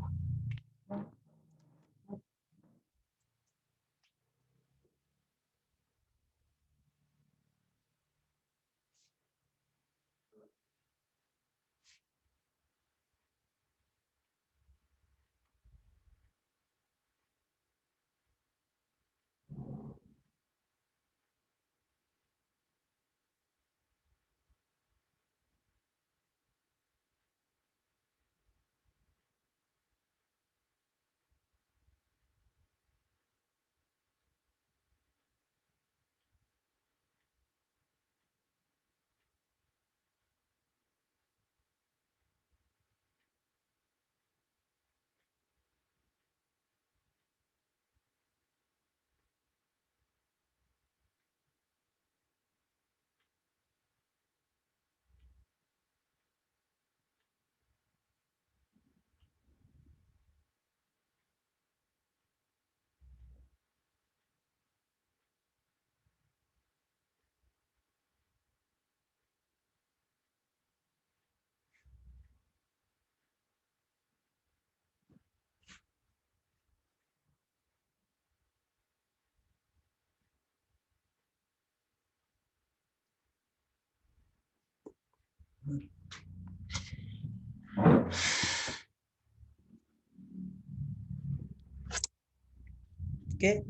Oke,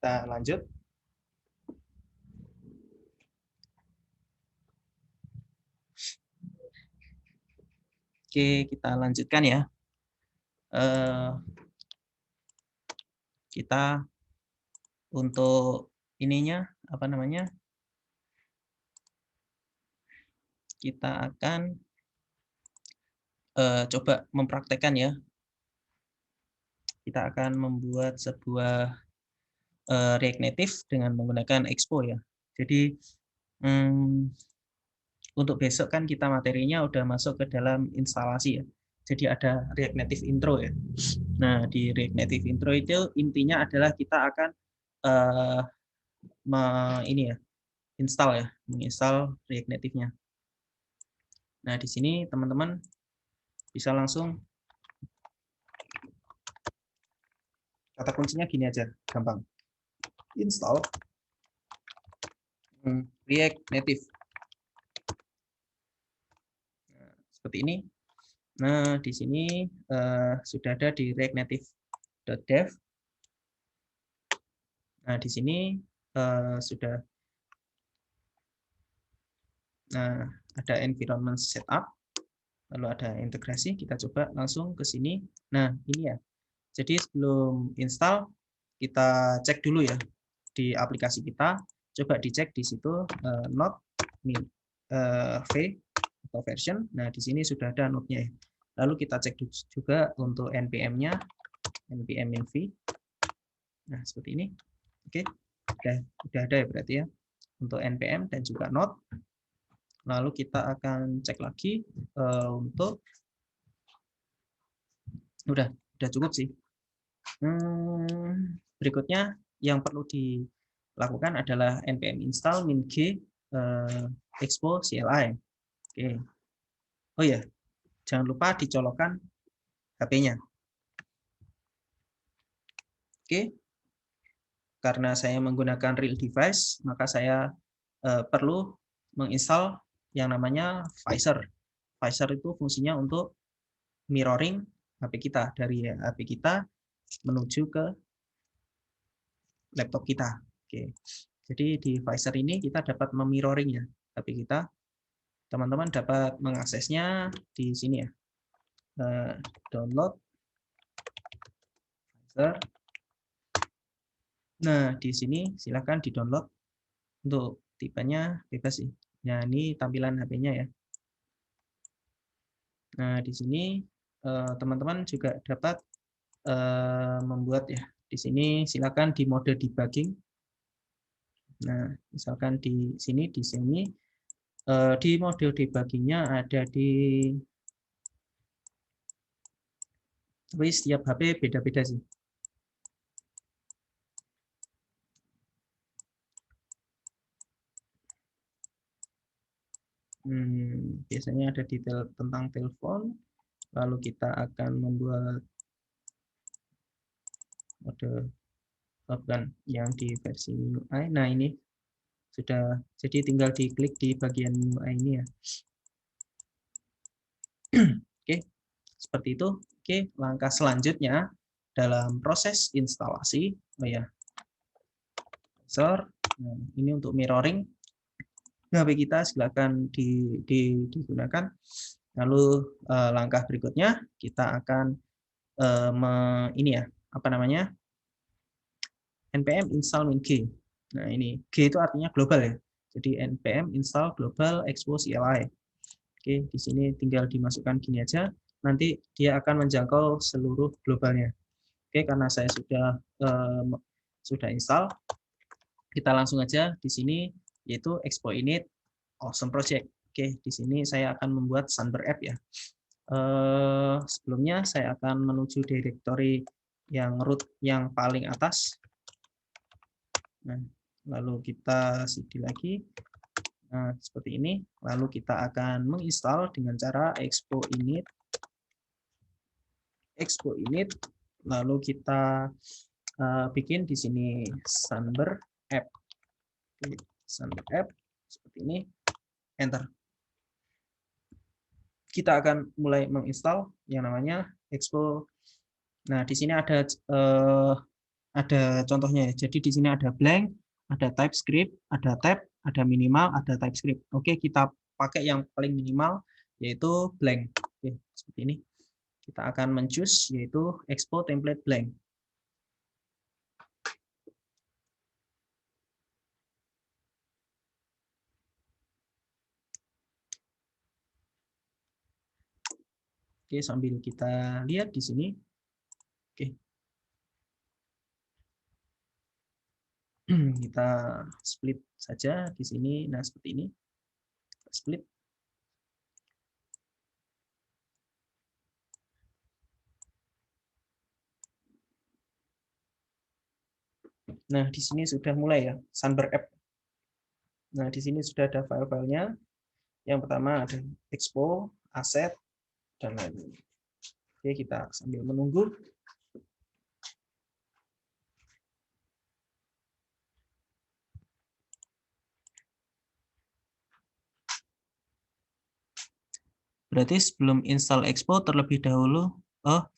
kita lanjut. Oke, kita lanjutkan ya. Kita untuk ininya apa namanya? Kita akan coba mempraktekkan ya. Kita akan membuat sebuah React Native dengan menggunakan Expo ya. Jadi untuk besok kan kita materinya udah masuk ke dalam instalasi ya. Jadi ada React Native Intro ya. Nah, di React Native Intro itu intinya adalah kita akan ini ya, menginstal React Native-nya. Nah, di sini teman-teman bisa langsung kata kuncinya gini aja, gampang. Install React Native. Nah, seperti ini. Nah, di sini sudah ada di React Native.dev. Nah, di sini sudah ada environment setup, lalu ada integrasi. Kita coba langsung ke sini. Nah, ini ya. Jadi sebelum install, kita cek dulu ya di aplikasi kita. Coba dicek di situ node v atau version. Nah, di sini sudah ada node-nya. Lalu kita cek juga untuk npm-nya, npm inv. Nah, seperti ini. Oke, udah ada ya berarti ya untuk npm dan juga node. Lalu kita akan cek lagi untuk udah cukup sih. Berikutnya yang perlu dilakukan adalah npm install min-g expo CLI. Oke. Oh ya, jangan lupa dicolokkan HP-nya. Oke. Karena saya menggunakan real device, maka saya perlu menginstal yang namanya Visor. Visor itu fungsinya untuk mirroring HP kita, dari HP kita menuju ke laptop kita. Oke. Jadi di Visor ini kita dapat memirroring ya HP kita. Teman-teman dapat mengaksesnya di sini ya. Download Visor. Nah, di sini silakan di-download. Untuk tipenya bebas sih. Nah, ini tampilan HP-nya ya. Nah, di sini teman-teman juga dapat membuat ya. Di sini silakan di mode debugging. Nah, misalkan di sini di mode debuggingnya ada di, tapi setiap HP beda-beda sih. Biasanya ada detail tentang telepon, lalu kita akan membuat mode bukan yang di versi UI. Nah, ini sudah, jadi tinggal diklik di bagian UI ini ya. Oke, seperti itu. Oke, langkah selanjutnya dalam proses instalasi, nah, ini untuk mirroring HP kita, silakan digunakan. Lalu langkah berikutnya kita akan ini ya, apa namanya, npm install min-g. Nah, ini G itu artinya global ya. Jadi npm install global expo CLI. Oke, di sini tinggal dimasukkan gini aja. Nanti dia akan menjangkau seluruh globalnya. Oke, karena saya sudah install, kita langsung aja di sini, yaitu expo init awesome project. Oke, di sini saya akan membuat Sunburn app ya. Sebelumnya saya akan menuju directory yang root yang paling atas. Nah, lalu kita cd lagi. Nah, seperti ini. Lalu kita akan menginstal dengan cara expo init. Lalu kita bikin di sini Sunburn app. Sunburn app seperti ini. Enter. Kita akan mulai menginstal yang namanya expo. Nah, di sini ada contohnya ya. Jadi di sini ada blank, ada TypeScript, ada tab, ada minimal, ada TypeScript. Oke, kita pakai yang paling minimal, yaitu blank. Oke, seperti ini. Kita akan men-choose yaitu expo template blank. Oke, sambil kita lihat di sini. Oke. Kita split saja di sini. Nah, seperti ini. Split. Nah, di sini sudah mulai ya, Sunburn app. Nah, di sini sudah ada file-filenya. Yang pertama ada expo, asset, dan lain-lain. Oke, kita sambil menunggu. Berarti sebelum install Expo terlebih dahulu,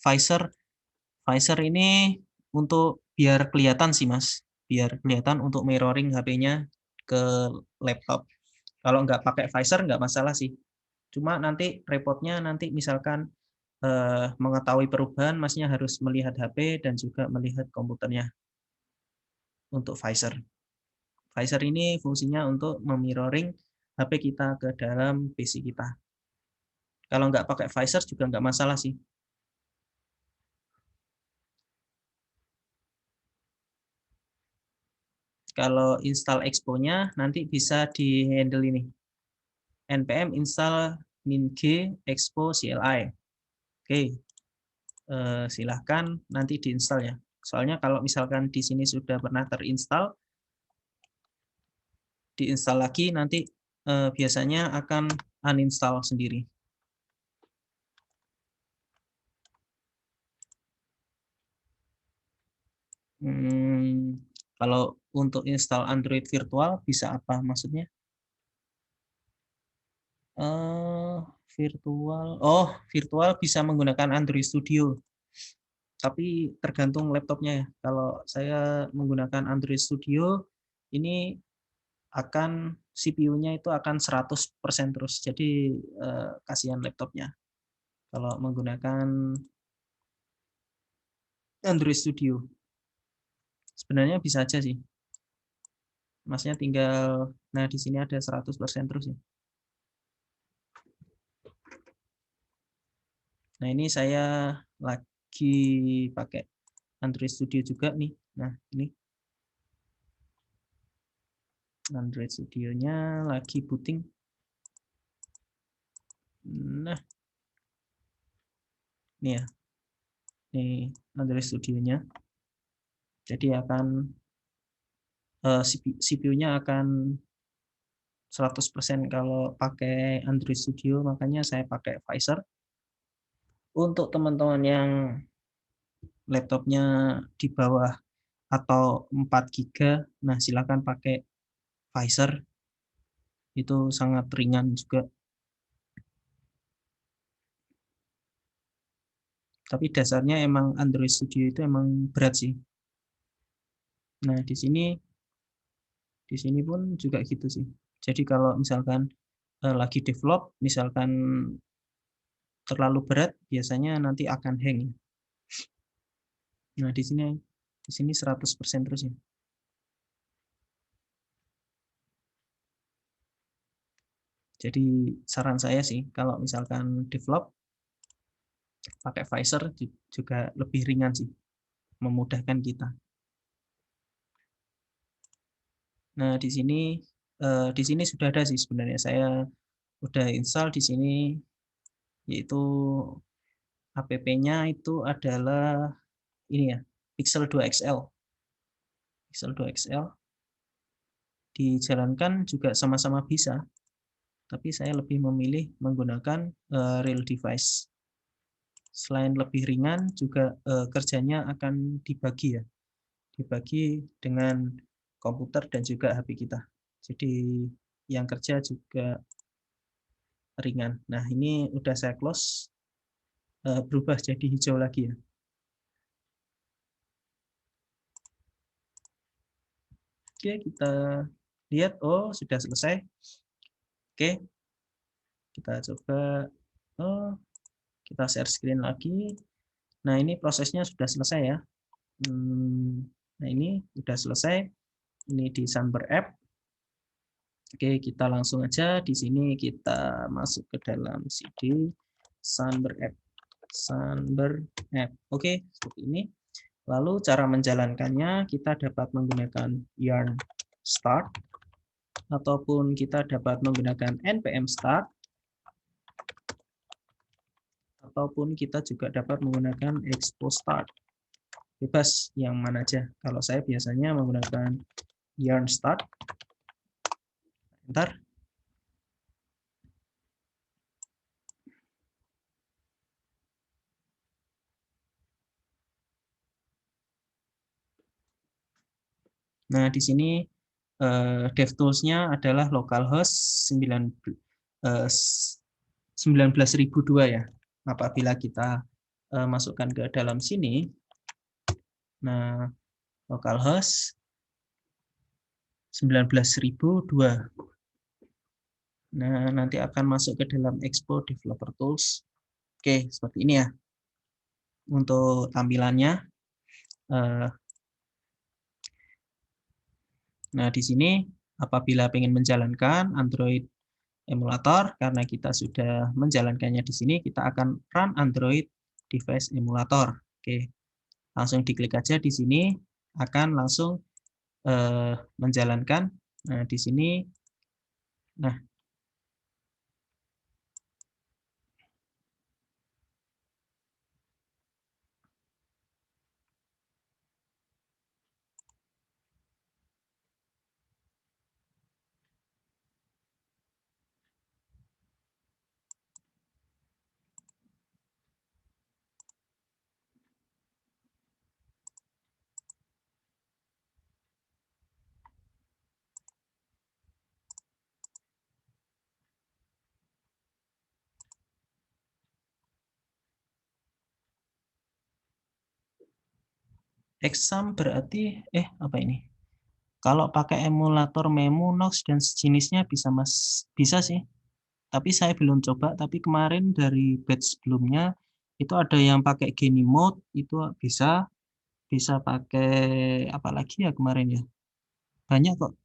Visor. Visor ini untuk biar kelihatan sih Mas, biar kelihatan untuk mirroring HP-nya ke laptop. Kalau nggak pakai Visor nggak masalah sih. Cuma nanti repotnya nanti misalkan mengetahui perubahan, Masnya harus melihat HP dan juga melihat komputernya untuk Visor. Visor ini fungsinya untuk memirroring HP kita ke dalam PC kita. Kalau nggak pakai Visor juga nggak masalah sih. Kalau install Expo-nya nanti bisa di-handle ini. npm install min-g expo CLI. Oke, silahkan nanti diinstal ya. Soalnya kalau misalkan di sini sudah pernah terinstall, diinstal lagi nanti biasanya akan uninstall sendiri. Kalau untuk install Android virtual bisa apa maksudnya? Virtual bisa menggunakan Android Studio. Tapi tergantung laptopnya ya. Kalau saya menggunakan Android Studio, ini akan CPU-nya itu akan 100% terus. Jadi kasihan laptopnya. Kalau menggunakan Android Studio. Sebenarnya bisa aja sih. Masnya tinggal, nah di sini ada 100% terus ya. Nah ini saya lagi pakai Android Studio juga nih. Nah ini Android Studio-nya lagi booting. Nah ini ya, ini Android Studio-nya. Jadi akan CPU-nya akan 100% kalau pakai Android Studio, makanya saya pakai Visor. Untuk teman-teman yang laptopnya di bawah atau 4 GB, nah silakan pakai Visor. Itu sangat ringan juga. Tapi dasarnya emang Android Studio itu emang berat sih. Nah, di sini pun juga gitu sih. Jadi kalau misalkan lagi develop, misalkan terlalu berat, biasanya nanti akan hang. Nah, di sini 100% terus ya. Jadi saran saya sih kalau misalkan develop pakai Visor juga lebih ringan sih, memudahkan kita. Nah, di sini sudah ada sih sebenarnya, saya udah install di sini, yaitu app-nya itu adalah ini ya, Pixel 2 XL. Pixel 2 XL dijalankan juga sama-sama bisa, tapi saya lebih memilih menggunakan real device. Selain lebih ringan, juga kerjanya akan dibagi dengan komputer dan juga HP kita. Jadi yang kerja juga ringan. Nah, ini udah saya close, berubah jadi hijau lagi ya. Oke, kita lihat, oh sudah selesai. Oke, kita coba, oh kita share screen lagi. Nah, ini prosesnya sudah selesai ya. Nah, ini sudah selesai. Ini di Sunburn App. Oke, kita langsung aja di sini kita masuk ke dalam CD Sunburn App. Sunburn App. Oke, seperti ini. Lalu cara menjalankannya kita dapat menggunakan yarn start ataupun kita dapat menggunakan npm start ataupun kita juga dapat menggunakan expo start. Bebas yang mana aja. Kalau saya biasanya menggunakan yarn start. Bentar. Nah, di sini DevTools-nya adalah localhost 19.002 ya. Apabila kita masukkan ke dalam sini, nah localhost 19.002. Nah, nanti akan masuk ke dalam Expo Developer Tools. Oke, seperti ini ya. Untuk tampilannya. Nah, di sini apabila ingin menjalankan Android emulator, karena kita sudah menjalankannya di sini, kita akan run Android device emulator. Oke, langsung diklik aja di sini, akan langsung menjalankan. Nah, di sini, nah, exam berarti, apa ini? Kalau pakai emulator Memu, Nox, dan sejenisnya bisa sih. Tapi saya belum coba, tapi kemarin dari batch sebelumnya, itu ada yang pakai Genie Mode, itu bisa pakai apa lagi ya kemarin ya. Banyak kok.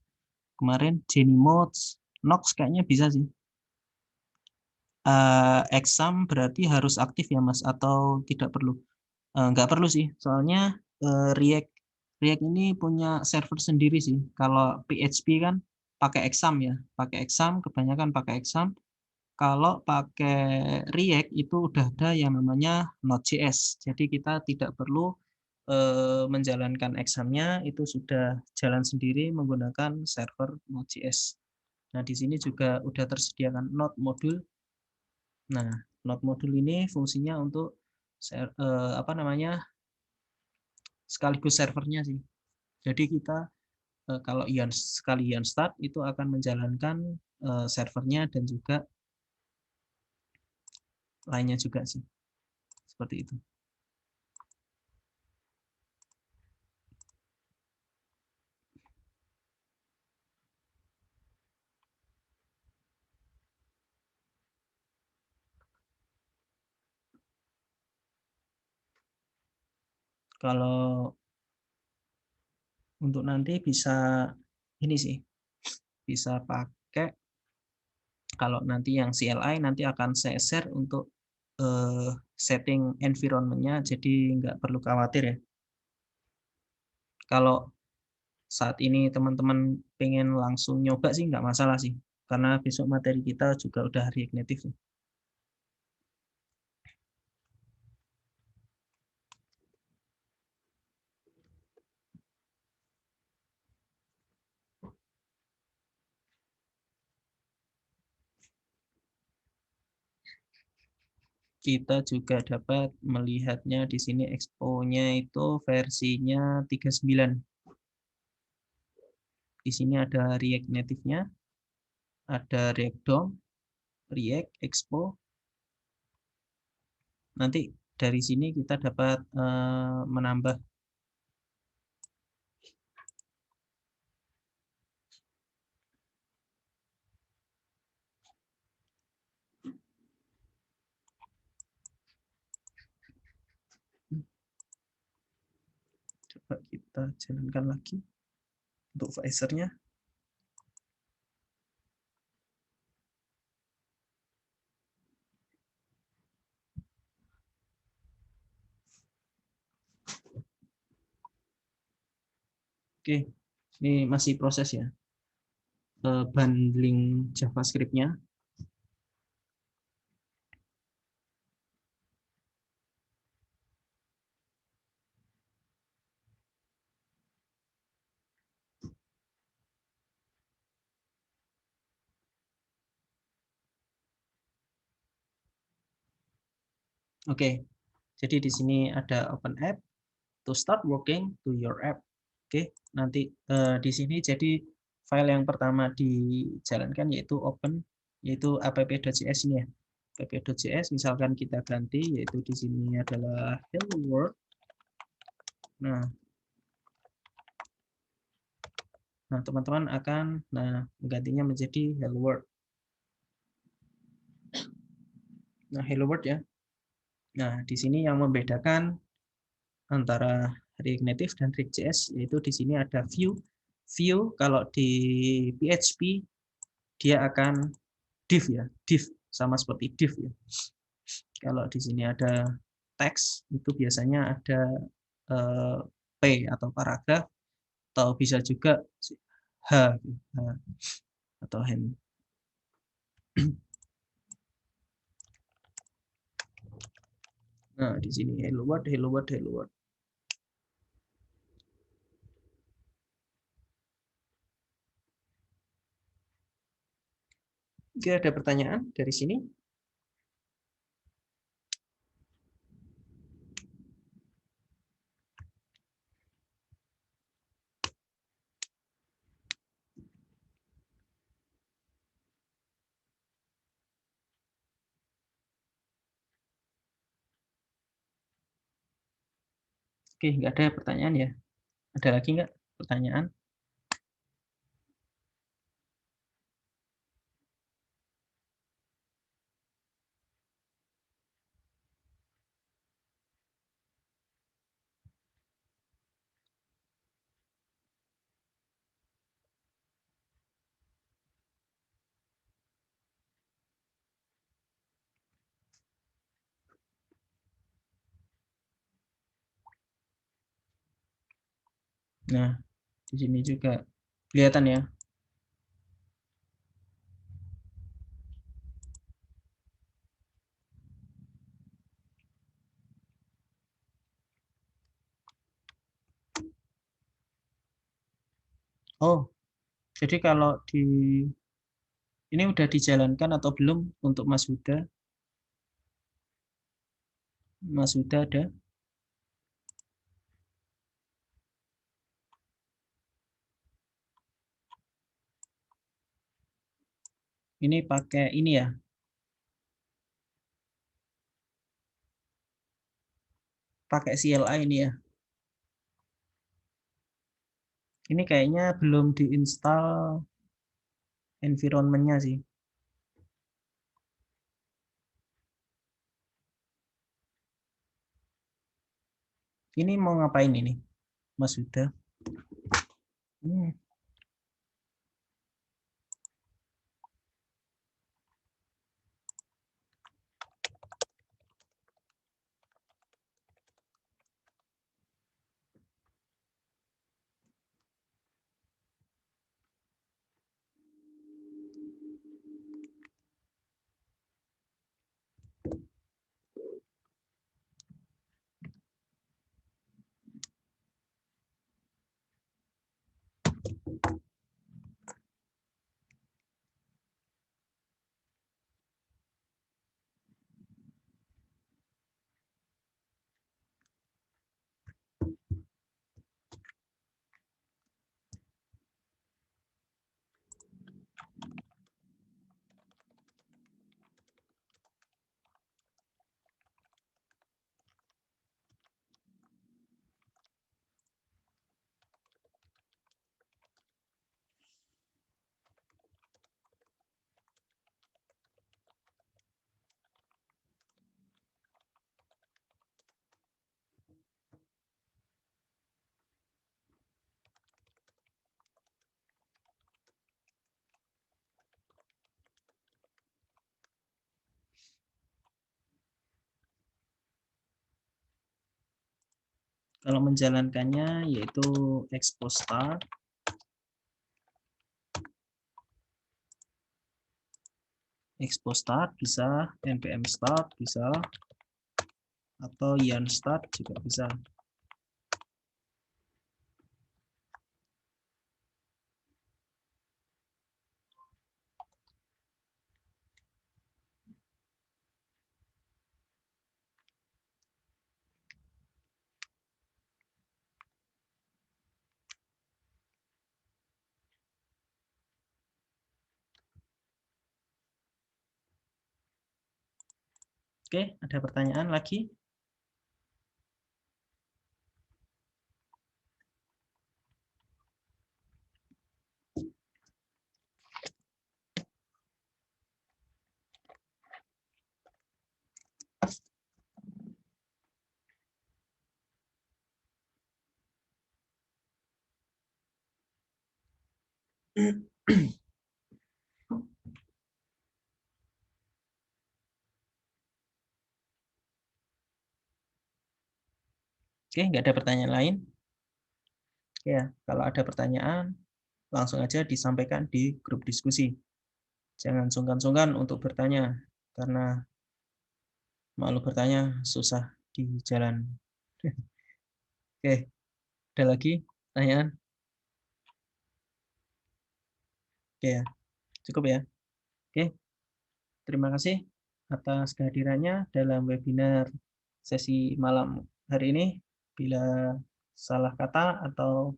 Kemarin Genie Mode, Nox kayaknya bisa sih. Exam berarti harus aktif ya Mas, atau tidak perlu? Nggak perlu sih, soalnya React ini punya server sendiri sih. Kalau PHP kan pakai exam ya, kebanyakan pakai exam. Kalau pakai React itu udah ada yang namanya Node.js. Jadi kita tidak perlu menjalankan examnya, itu sudah jalan sendiri menggunakan server Node.js. Nah, di sini juga udah tersediakan Node modul. Nah, Node modul ini fungsinya untuk apa namanya, sekaligus servernya sih. Jadi kita kalau sekali Ion start itu akan menjalankan servernya dan juga lainnya juga sih. Seperti itu. Kalau untuk nanti bisa ini sih, bisa pakai kalau nanti yang CLI nanti akan saya share untuk setting environment-nya, jadi nggak perlu khawatir ya. Kalau saat ini teman-teman pengen langsung nyoba sih nggak masalah sih, karena besok materi kita juga udah React Native. Kita juga dapat melihatnya di sini expo-nya itu versinya 39. Di sini ada React Native-nya, ada React DOM, React, Expo. Nanti dari sini kita dapat menambah. Coba kita jalankan lagi untuk visor-nya. Oke, ini masih proses ya. Bundling JavaScript-nya. Oke, jadi di sini ada open app to start working to your app. Oke, nanti di sini jadi file yang pertama dijalankan yaitu open, yaitu app.js ini ya. pp.js misalkan kita ganti, yaitu di sini adalah hello world. Nah, teman-teman akan menggantinya menjadi hello world. Nah, hello world ya. Nah, di sini yang membedakan antara React Native dan React.js yaitu di sini ada view. View kalau di PHP dia akan div ya, div sama seperti div ya. Kalau di sini ada teks itu biasanya ada P atau paragraf atau bisa juga H, H atau hand. Nah, di sini hello world, hello world, hello world. Oke, ada pertanyaan dari sini? Oke, nggak ada pertanyaan ya. Ada lagi nggak pertanyaan? Nah, di sini juga kelihatan ya. Oh, jadi kalau di ini udah dijalankan atau belum untuk Mas Huda? Mas Huda ada? Ini pakai ini ya, pakai CLI ini ya. Ini kayaknya belum diinstal environment-nya sih. Ini mau ngapain ini, Mas Huda? Hmm. Kalau menjalankannya yaitu expose start, bisa, npm start bisa, atau yarn start juga bisa. Oke, ada pertanyaan lagi? Oke, nggak ada pertanyaan lain? Ya, kalau ada pertanyaan, langsung aja disampaikan di grup diskusi. Jangan sungkan-sungkan untuk bertanya, karena malu bertanya susah di jalan. Oke, ada lagi pertanyaan? Oke ya, cukup ya. Oke, terima kasih atas kehadirannya dalam webinar sesi malam hari ini. Bila salah kata atau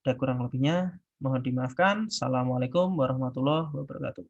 ada kurang lebihnya, mohon dimaafkan. Assalamualaikum warahmatullahi wabarakatuh.